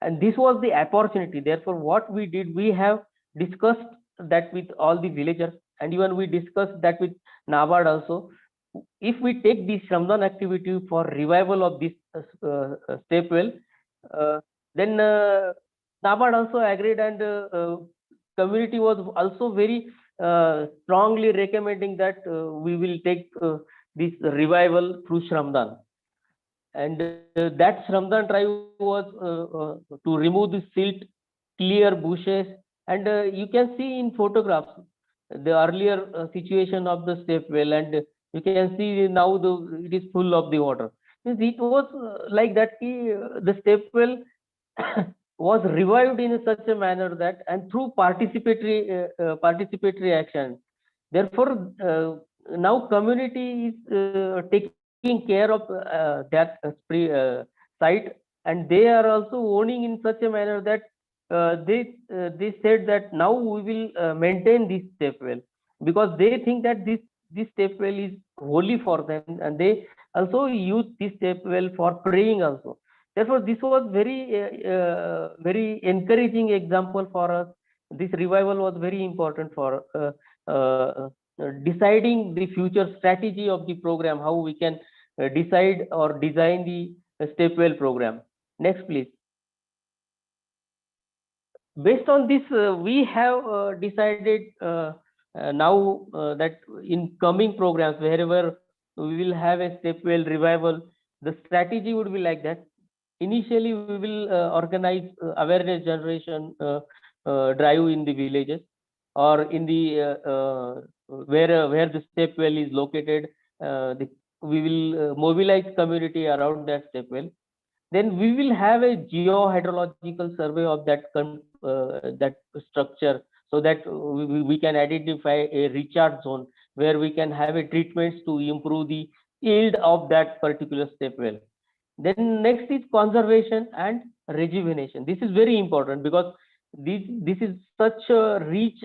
And this was the opportunity. Therefore, what we did, we have discussed that with all the villagers, and even we discussed that with NABARD also. If we take this Shramdan activity for revival of this step well, then NABARD also agreed, and community was also very strongly recommending that we will take this revival through Shramdan. And that Shramdan drive was to remove the silt, clear bushes, and you can see in photographs the earlier situation of the step well, and you can see now it is full of the water. It was like that the step well was revived in such a manner that, and through participatory action. Therefore, now community is taking care of that site, and they are also owning in such a manner that they said that now we will maintain this step well, because they think that this step well is holy for them, and they also use this step well for praying also. Therefore, this was very encouraging example for us. This revival was very important for deciding the future strategy of the program, how we can decide or design the step well program. Next, please. Based on this, we have decided now that in coming programs, wherever we will have a step well revival, the strategy would be like that. Initially, we will organize awareness generation drive in the villages, or in the where the step well is located. We will mobilize community around that step well. Then we will have a geohydrological survey of that structure, so that we can identify a recharge zone where we can have a treatments to improve the yield of that particular step well. Then next is conservation and rejuvenation. This is very important, because this is such a rich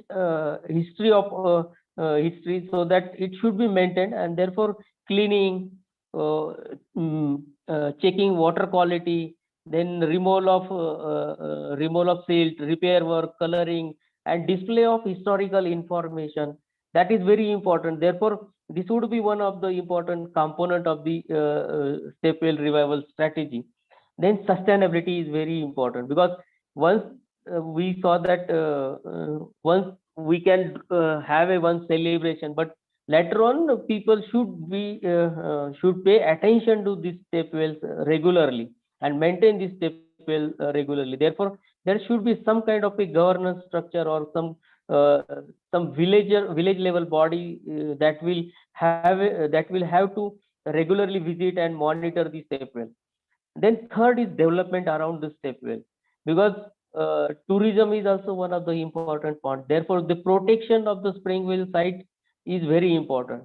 history of history, so that it should be maintained, and therefore cleaning, checking water quality, then removal of silt, repair work, coloring, and display of historical information. That is very important. Therefore, this would be one of the important component of the step well revival strategy. Then sustainability is very important, because once we saw that once we can have a one celebration, but later on people should pay attention to these step wells regularly and maintain this step well regularly. Therefore, there should be some kind of a governance structure, or some village level body that will have to regularly visit and monitor the step well. Then third is development around the step well, because tourism is also one of the important points. Therefore, the protection of the spring well site is very important.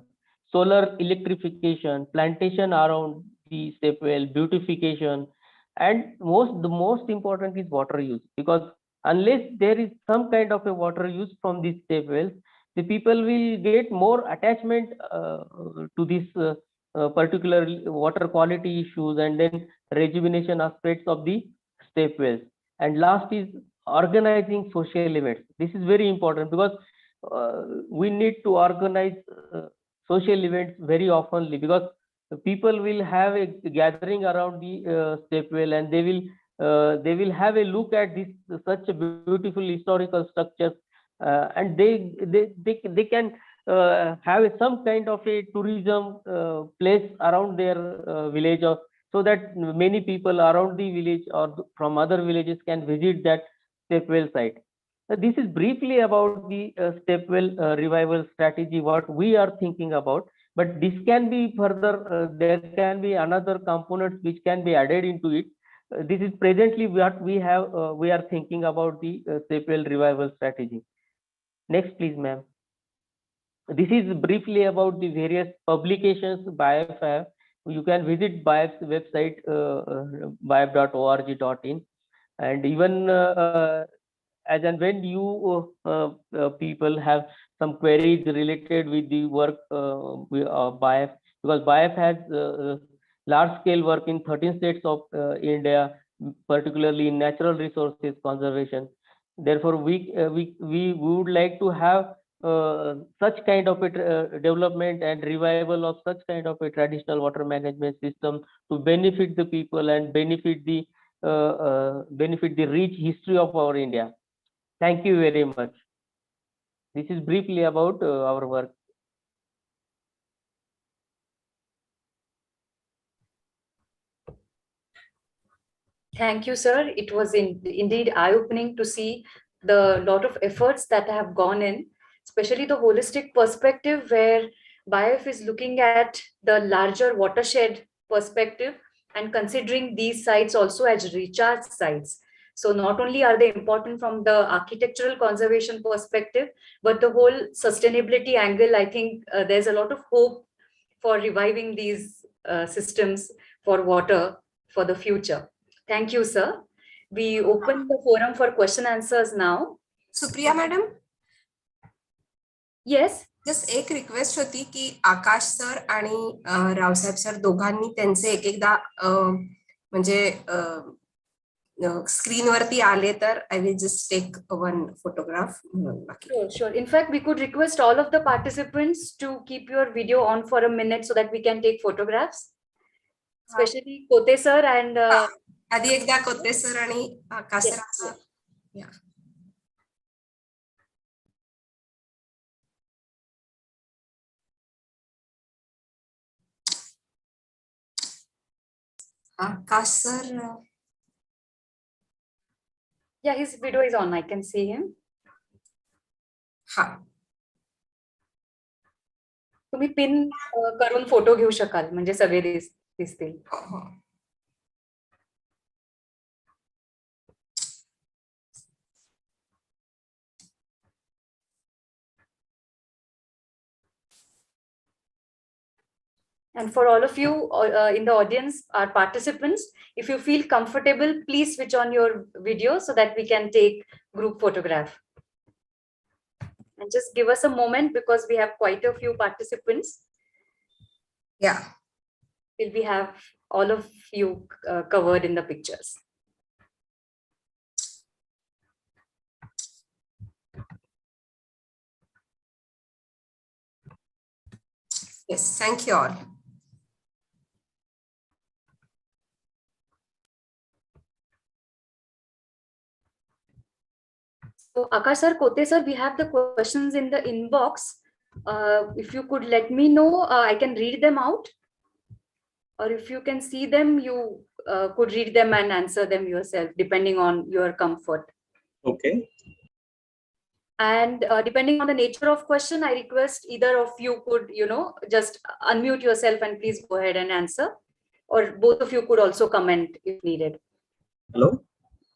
Solar electrification, plantation around the step well, beautification, and the most important is water use, because unless there is some kind of a water use from these step wells, the people will get more attachment to this particular water quality issues, and then rejuvenation aspects of the step wells. And last is organizing social events. This is very important, because we need to organize social events very oftenly, because people will have a gathering around the step well, and they will have a look at this such a beautiful historical structure, and they can have some kind of a tourism place around their village, or so that many people around the village or from other villages can visit that step well site. This is briefly about the step well revival strategy, what we are thinking about. But this can be further, there can be another components which can be added into it. This is presently what we have, we are thinking about the step well revival strategy. Next, please, ma'am. This is briefly about the various publications BIAF have. You can visit BIAF's website, biaf.org.in, and even as and when you people have some queries related with the work BIAF, because BIAF has large scale work in 13 states of India, particularly in natural resources conservation. Therefore, we would like to have such kind of a development and revival of such kind of a traditional water management system to benefit the people and benefit the rich history of our India. Thank you very much. This is briefly about our work. Thank you, sir. It was indeed eye-opening to see the lot of efforts that have gone in. especially the holistic perspective where BIF is looking at the larger watershed perspective and considering these sites also as recharge sites. So not only are they important from the architectural conservation perspective, but the whole sustainability angle, I think there's a lot of hope for reviving these systems for water for the future. Thank you, sir. We open the forum for question answers now. Supriya madam, Yes. Just एक request होती की आकाश sir आणि Raosaheb sir दोघांनी त्यांचे एक एकदा म्हणजे स्क्रीनवरती आले तर I will just take one photograph. Sure, sure. In fact, we could request all of the participants to keep your video on for a minute so that we can take photographs. Especially Kote sir and आधी एकदा कोते sir आणि आकाश Yes, sir. yes. Akash sir, Yeah, his video is on. I can see him. हा तुम्ही pin करून photo घेऊ शकाल म्हणजे सगळे दिसतील. हो. And for all of you in the audience, our participants, if you feel comfortable, please switch on your video so that we can take group photograph. And just give us a moment because we have quite a few participants. Yeah. Till we have all of you covered in the pictures. Yes, thank you all. So Akash sir, Kote sir, we have the questions in the inbox. If you could let me know, I can read them out. Or if you can see them, you could read them and answer them yourself, depending on your comfort. Okay. And depending on the nature of question, I request either of you could, just unmute yourself and please go ahead and answer. Or both of you could also comment if needed. Hello,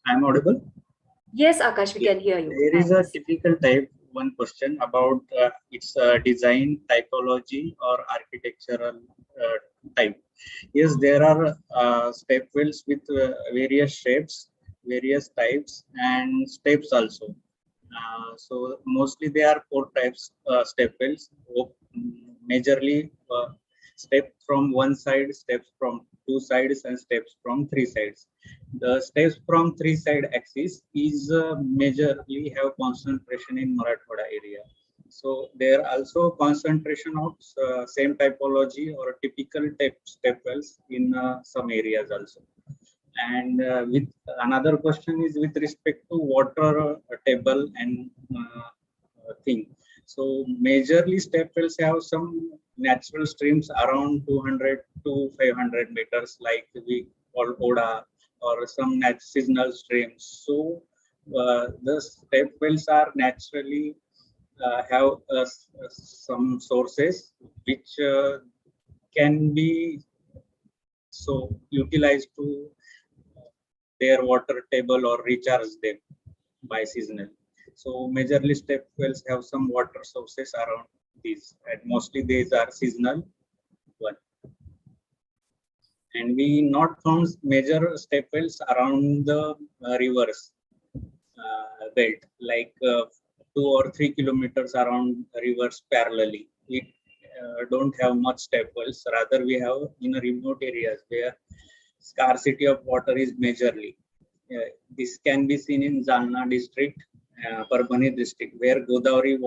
I'm audible. Yes, Akash, we can hear you. There is a typical type 1 question about its design typology or architectural type. Yes, there are step wells with various shapes, various types, and steps also. So mostly they are 4 types step wells. Majorly step from one side, steps from 2 sides, and steps from 3 sides. The steps from 3 side axis is majorly have concentration in Marathwada area. So there also concentration of same typology or typical step wells in some areas also. And with another question is with respect to water table and thing. So majorly step wells have some natural streams around 200 to 500 meters, like we call Oda, or some seasonal streams. So the step wells are naturally have some sources which can be so utilized to their water table or recharge them by seasonal. So majorly step wells have some water sources around these, and mostly these are seasonal one. And we not found major step wells around the rivers belt, like 2 or 3 kilometers around rivers parallelly. We don't have much step wells. Rather, we have in remote areas where scarcity of water is majorly. This can be seen in Jalna district, Parbhani district, where Godavari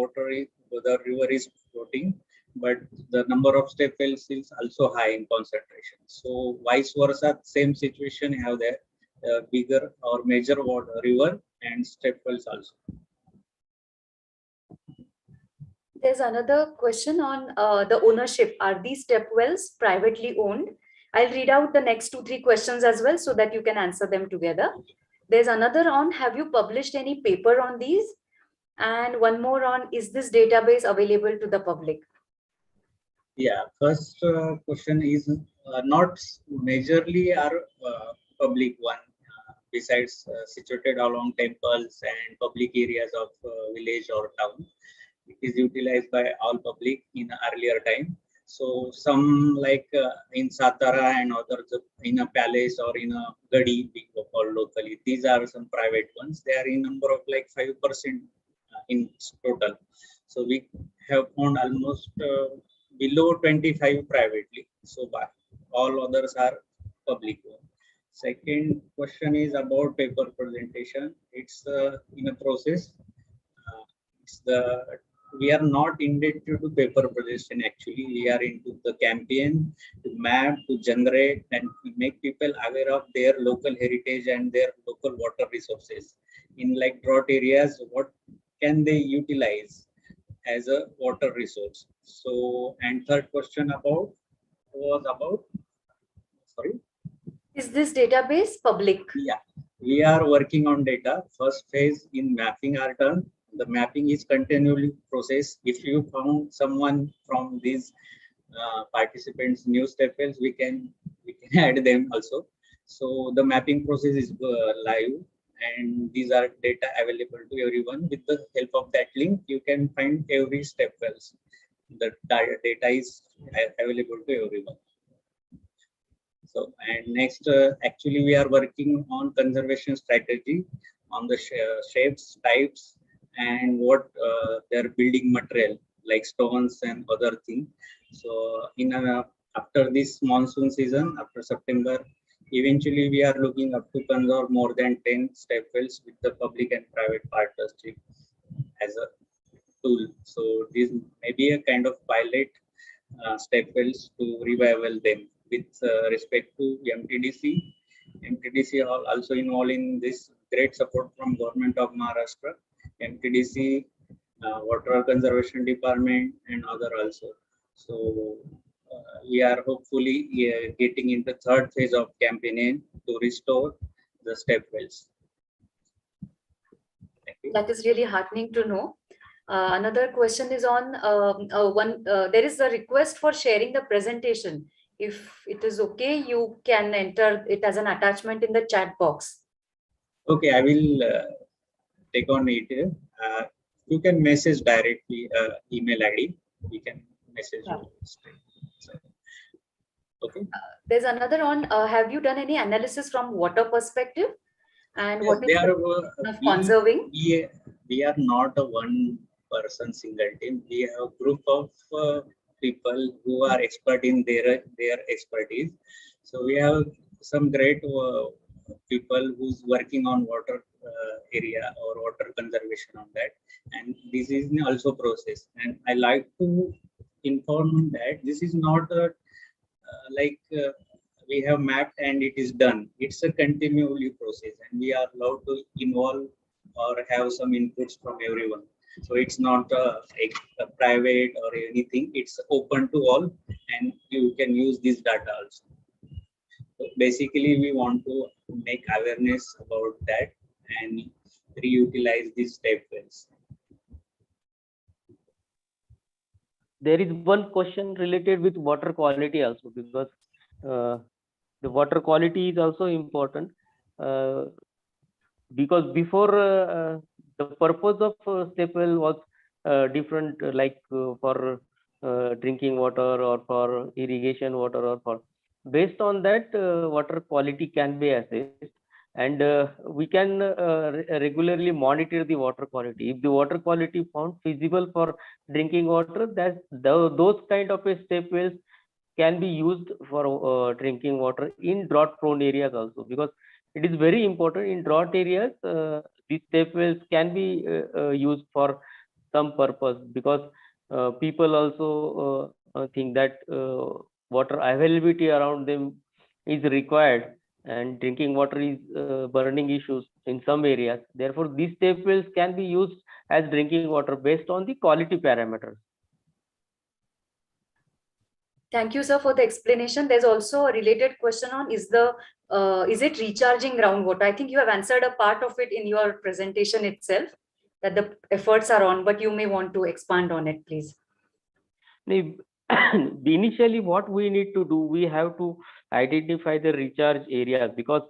river is floating, but the number of step wells is also high in concentration. So vice versa, same situation have there, bigger or major water river and step wells also. There's another question on the ownership. Are these step wells privately owned? I'll read out the next 2-3 questions as well so that you can answer them together. There's another on, have you published any paper on these? And one more on, is this database available to the public? Yeah, first question is not majorly our public one. Besides situated along temples and public areas of village or town, it is utilized by all public in earlier time. So some like in Satara and others in a palace or in a gadi, we call locally. These are some private ones. They are in number of like 5% in total. So we have found almost below 25 privately. So all others are public. Second question is about paper presentation. It's in a process. It's the we are not indebted to paper presentation. Actually, we are into the campaign to map, to generate, and to make people aware of their local heritage and their local water resources. In like drought areas, what can they utilize as a water resource? So, and third question was about, sorry. Is this database public? Yeah, we are working on data. First phase in mapping are done. The mapping is continually processed. If you found someone from these participants new staples, we can add them also. So the mapping process is live, and these are data available to everyone. With the help of that link, you can find every staples. The data is available to everyone. So, and next, actually, we are working on conservation strategy on the shapes, types, and what their building material like stones and other things. So, in after this monsoon season, after September, eventually we are looking up to conserve more than 10 staples with the public and private partnership as a tool. So, this may be a kind of pilot staples to revival them. With respect to MTDC, MTDC are also involved in this. Great support from Government of Maharashtra, MTDC, Water Conservation Department, and other also. So we are hopefully getting into third phase of campaign to restore the step wells. Thank you. That is really heartening to know. Another question is on there is a request for sharing the presentation. If it is okay, you can enter it as an attachment in the chat box. Okay, I will take on it. You can message directly email ID. We can message you straight. So, okay. There's another on, have you done any analysis from water perspective? And what is the conserving? We are not a one person single team. We have a group of people who are expert in their expertise. So we have some great people who's working on water area or water conservation on that, and this is also process. And I like to inform that this is not a we have mapped and it is done. It's a continually process, and we are allowed to involve or have some inputs from everyone. So it's not a private or anything. It's open to all, and you can use this data also. So basically, we want to make awareness about that and reutilize these step wells. There is one question related with water quality also, because the water quality is also important, because before the purpose of step well was different, like for drinking water or for irrigation water, or for based on that water quality can be assessed, and we can regularly monitor the water quality. If the water quality found feasible for drinking water, that those kind of a step wells can be used for drinking water in drought prone areas also, because it is very important in drought areas. These step wells can be used for some purpose, because people also think that water availability around them is required, and drinking water is burning issues in some areas. Therefore, these step wells can be used as drinking water based on the quality parameters. Thank you, sir, for the explanation. There's also a related question on, is it recharging groundwater? I think you have answered a part of it in your presentation itself, that the efforts are on, but you may want to expand on it, please. Initially, what we need to do, we have to identify the recharge areas, because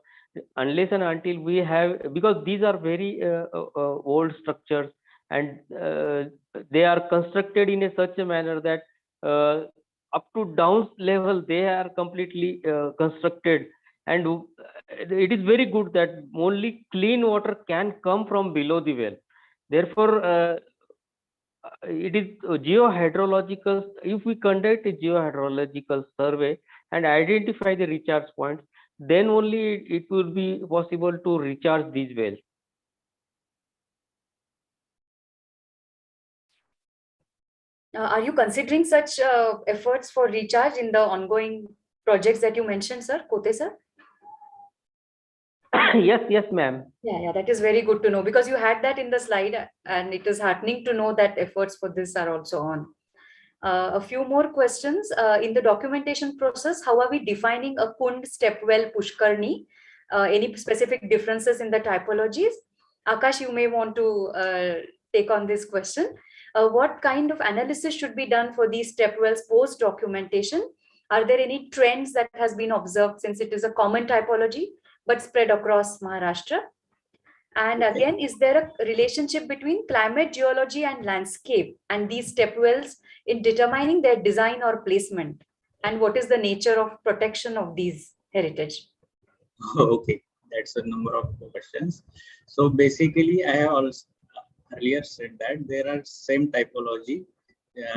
unless and until we have, because these are very old structures, and they are constructed in such a manner that up to down level they are completely constructed, and it is very good that only clean water can come from below the well. Therefore, it is geohydrological. If we conduct a geohydrological survey and identify the recharge points, then only it will be possible to recharge these wells. Are you considering such efforts for recharge in the ongoing projects that you mentioned, sir, Kote sir? Yes, ma'am. Yeah, that is very good to know, because you had that in the slide, and it is heartening to know that efforts for this are also on. A few more questions. In the documentation process, how are we defining a Kund, stepwell, Pushkarni? Any specific differences in the typologies? Akash, you may want to take on this question. What kind of analysis should be done for these stepwells post documentation? Are there any trends that has been observed, since it is a common typology but spread across Maharashtra? And again, is there a relationship between climate, geology, and landscape and these stepwells in determining their design or placement? And what is the nature of protection of these heritage? Okay, that's a number of questions. So basically, I have also earlier said that there are same typology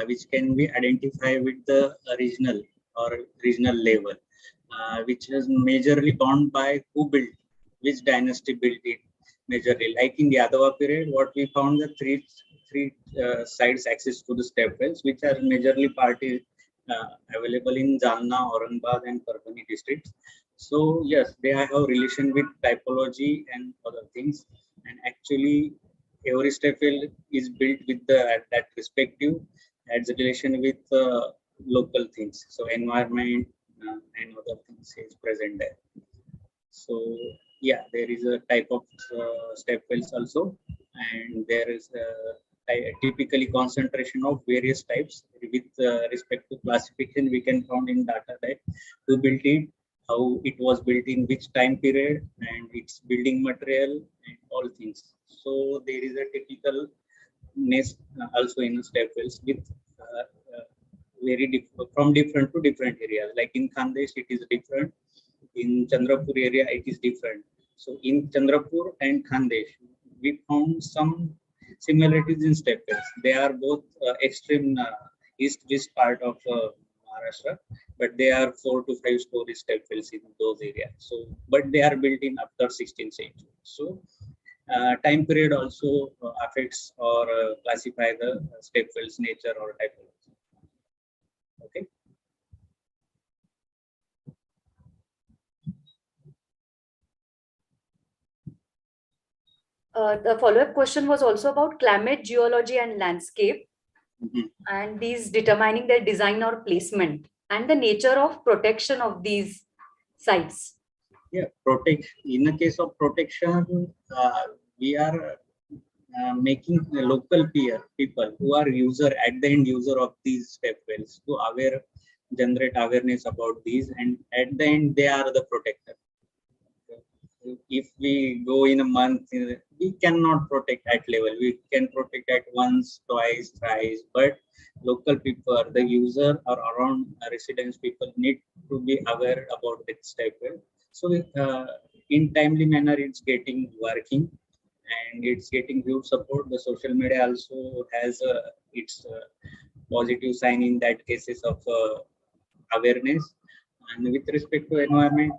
which can be identified with the regional or regional level, which is majorly bound by who built, which dynasty built it majorly. Like in the Yadava period, what we found the three sides access to the stepwells, which are majorly available in Jalna, Aurangabad, and Parvani districts. So yes, they have relation with typology and other things, and actually every stepwell is built with that perspective, has a relation with local things. So environment and other things is present there. So yeah, there is a type of stepwells also, and there is typically concentration of various types with respect to classification. We can find in data that who built it, how it was built in which time period, and its building material and all things. So there is a typical nest also in stepwells with from different to different areas. Like in Khandesh, it is different. In Chandrapur area, it is different. So in Chandrapur and Khandesh, we found some similarities in stepwells. They are both extreme east-west part of Maharashtra, but they are 4 to 5 story stepwells in those areas. So, but they are built in after 16th century. So, time period also affects or classify the stepwells nature or typology. Okay. The follow-up question was also about climate, geology, and landscape, and these determining their design or placement and the nature of protection of these sites. Yeah, in the case of protection, we are making the local people who are at the end user of these stepwells to generate awareness about these, and at the end they are the protector. If we go in a month, we cannot protect at level. We can protect at once, twice, thrice, but local people, the user or around residents people need to be aware about that stepwell. So in timely manner, it's getting working and it's getting huge support. The social media also has its positive sign in that cases of awareness. And with respect to environment,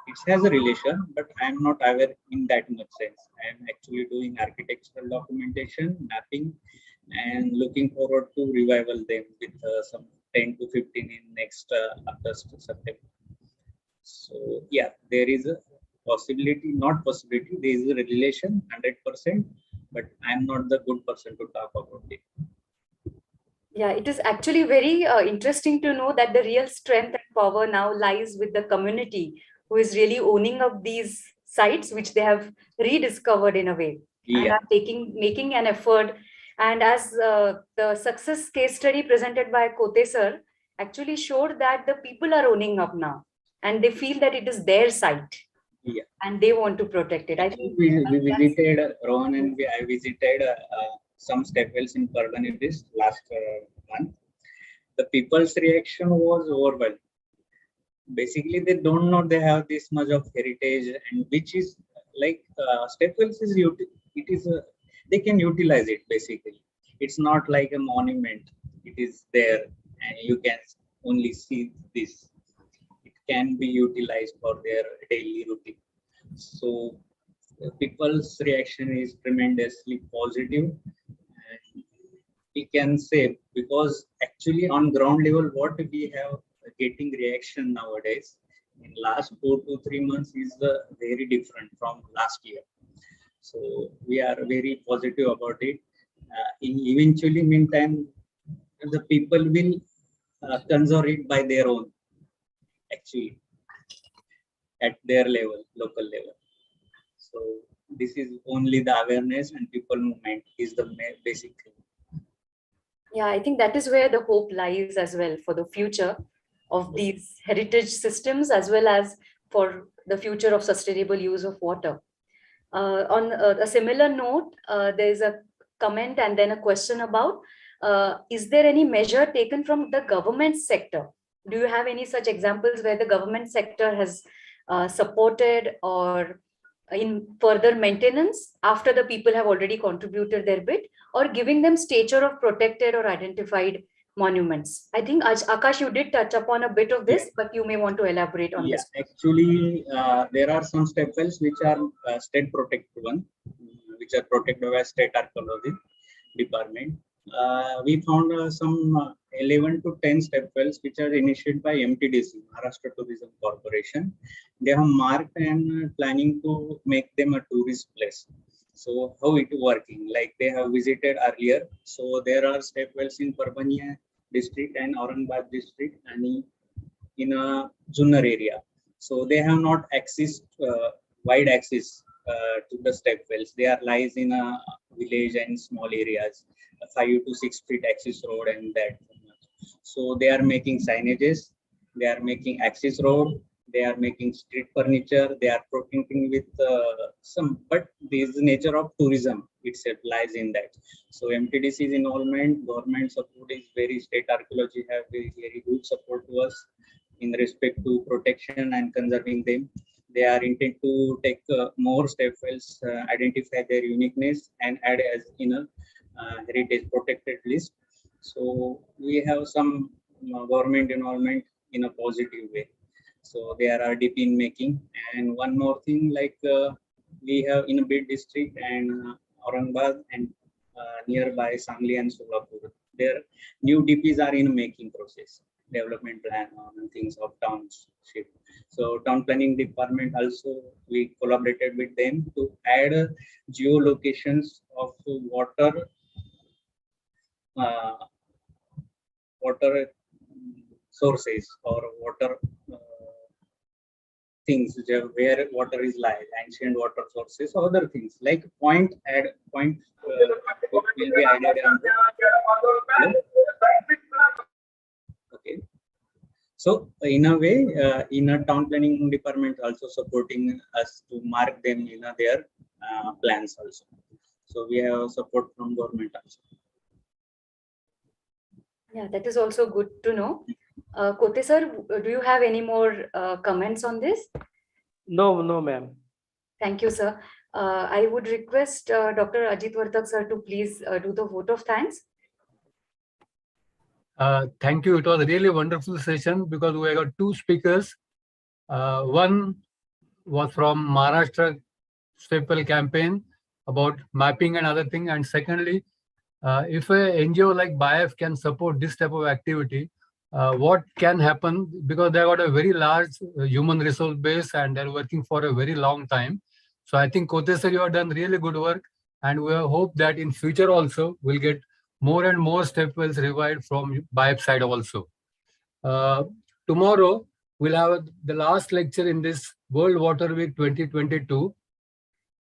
it has a relation, but I'm not aware in that much sense. I'm actually doing architectural documentation, mapping, and looking forward to revival them with some 10 to 15 in next August, September. So yeah, there is a possibility, not possibility, there is a relation 100%, but I'm not the good person to talk about it. Yeah, it is actually very interesting to know that the real strength and power now lies with the community, who is really owning up these sites, which they have rediscovered in a way. and Yeah. are making an effort. And as the success case study presented by Kote sir actually showed that the people are owning up now and they feel that it is their site. Yeah. And they want to protect it. I think we that's- visited Rohan, and I visited some step wells in Parvani last month. The people's reaction was overwhelmed. Basically, they don't know they have this much of heritage, and which is like step wells is it is they can utilize it. Basically, it's not like a monument. It is there, and you can only see this. It can be utilized for their daily routine. So people's reaction is tremendously positive, and we can say, because actually on ground level what we have getting reaction nowadays in last 4 to 3 months is very different from last year. So we are very positive about it. In eventually meantime, the people will conserve it by their own, actually, at their level, local level. So this is only the awareness and people movement is the basic thing. Yeah, I think that is where the hope lies as well for the future of these heritage systems, as well as for the future of sustainable use of water. On a similar note, there is a comment and then a question about, is there any measure taken from the government sector? Do you have any such examples where the government sector has supported or in further maintenance after the people have already contributed their bit, or giving them stature of protected or identified monuments? I think Akash, you did touch upon a bit of this, but you may want to elaborate on this. Actually, there are some step wells which are state protected one, which are protected by state archaeology department. We found some 11 to 10 step wells which are initiated by MTDC, Maharashtra Tourism Corporation. They have marked and planning to make them a tourist place. So how it working? Like they have visited earlier. So there are step wells in Parvani district and Aurangabad district and in a Junnar area. So they have not access, wide access to the step wells. They are lies in a village and small areas, 5 to 6 feet access road and that. So they are making signages, they are making access road, they are making street furniture, they are protecting with some, but this nature of tourism itself lies in that. So MTDC's involvement, government support is very, state archaeology have very, very good support to us in respect to protection and conserving them. They are intent to take more step wells, identify their uniqueness and add as in a heritage protected list. So we have some government involvement in a positive way. So they are RDP in making. And one more thing, like we have in a big district and Aurangabad and nearby Sangli and Solapur, their new DPs are in making process, development plan and things of township. So town planning department also, we collaborated with them to add geolocations of water sources or water things where water is live, ancient water sources, other things like point will be added on the, okay. So in a way, in a town planning department also supporting us to mark them in their plans also. So we have support from government also. Yeah, that is also good to know. Kote sir, do you have any more comments on this? No, ma'am. Thank you, sir. I would request Dr. Ajit Vartak sir to please do the vote of thanks. Thank you. It was a really wonderful session because we got two speakers. One was from Maharashtra Step Well campaign about mapping and other thing. And secondly, if a NGO like BIAF can support this type of activity, what can happen, because they got a very large human resource base and they're working for a very long time. So I think Kote sir, you have done really good work, and we hope that in future also we'll get more and more step wells revived from BIAF side also. Tomorrow we'll have the last lecture in this World Water Week 2022.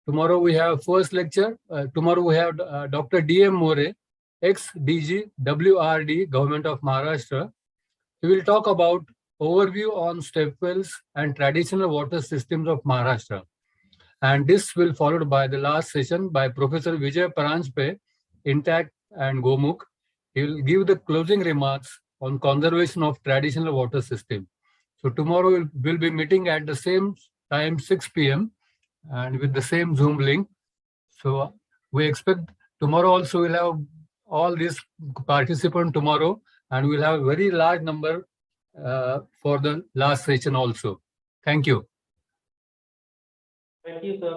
Tomorrow we have first lecture. Tomorrow we have Dr. D.M. More, ex-DG WRD, Government of Maharashtra. He will talk about overview on step wells and traditional water systems of Maharashtra. And this will followed by the last session by Professor Vijay Paranjpe, Intact and Gomukh. He will give the closing remarks on conservation of traditional water system. So tomorrow we'll be meeting at the same time, 6 p.m. and with the same Zoom link. So we expect tomorrow also we'll have all these participants tomorrow, and we'll have a very large number for the last session also. Thank you. Thank you, sir.